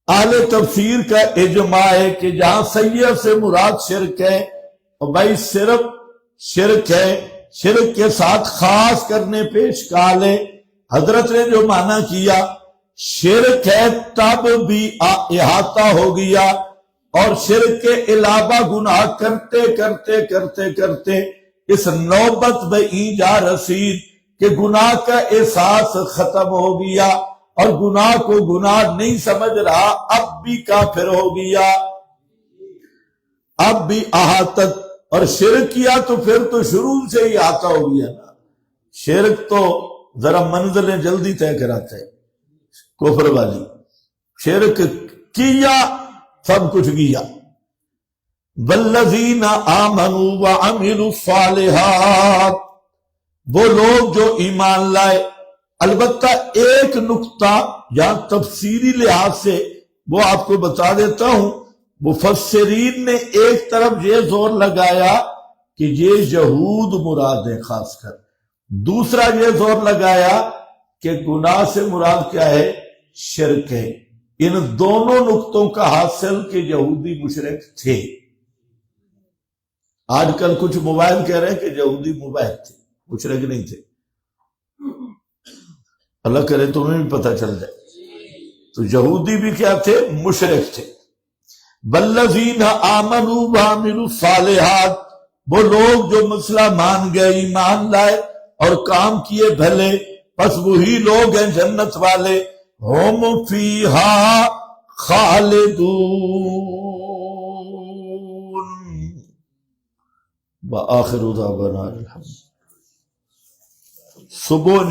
اہل تفسیر کا اجماع ہے کہ جہاں سیئہ سے مراد شرک ہے، اور بھائی صرف شرک ہے، شرک کے ساتھ خاص کرنے پہ اشکال ہے۔ حضرت نے جو معنی کیا شرک ہے تب بھی احاطہ ہو گیا، اور شرک کے علاوہ گناہ کرتے کرتے کرتے کرتے اس نوبت میں جا رسید کہ گناہ کا احساس ختم ہو گیا اور گناہ کو گناہ نہیں سمجھ رہا، اب بھی کافر ہو گیا، اب بھی احاطت، اور شرک کیا تو پھر تو شروع سے ہی احاطہ ہو گیا نا۔ شرک تو ذرا منزلیں جلدی طے کراتا ہے، کفر والی شرک کیا سب کچھ کیا۔ والذین آمنوا وعملوا الصالحات، وہ لوگ جو ایمان لائے۔ البتہ ایک نقطہ یا تفسیری لحاظ سے وہ آپ کو بتا دیتا ہوں، مفسرین نے ایک طرف یہ زور لگایا کہ یہ یہود مراد ہے خاص کر، دوسرا یہ زور لگایا کہ گناہ سے مراد کیا ہے؟ شرک ہے۔ ان دونوں نقطوں کا حاصل کہ یہودی مشرک تھے۔ آج کل کچھ موبائل کہہ رہے ہیں کہ یہودی موبائل تھے، مشرک نہیں تھے۔ اللہ کرے تمہیں بھی پتہ چل جائے۔ تو یہودی بھی کیا تھے؟ مشرک تھے۔ والذین آمنوا وعملوا الصالحات، وہ لوگ جو مسئلہ مان گئے، ایمان لائے اور کام کیے بھلے، پس وہی لوگ ہیں جنت والے۔ ہم فیہا خالدون۔ وآخر دعوانا الحمد۔ صبح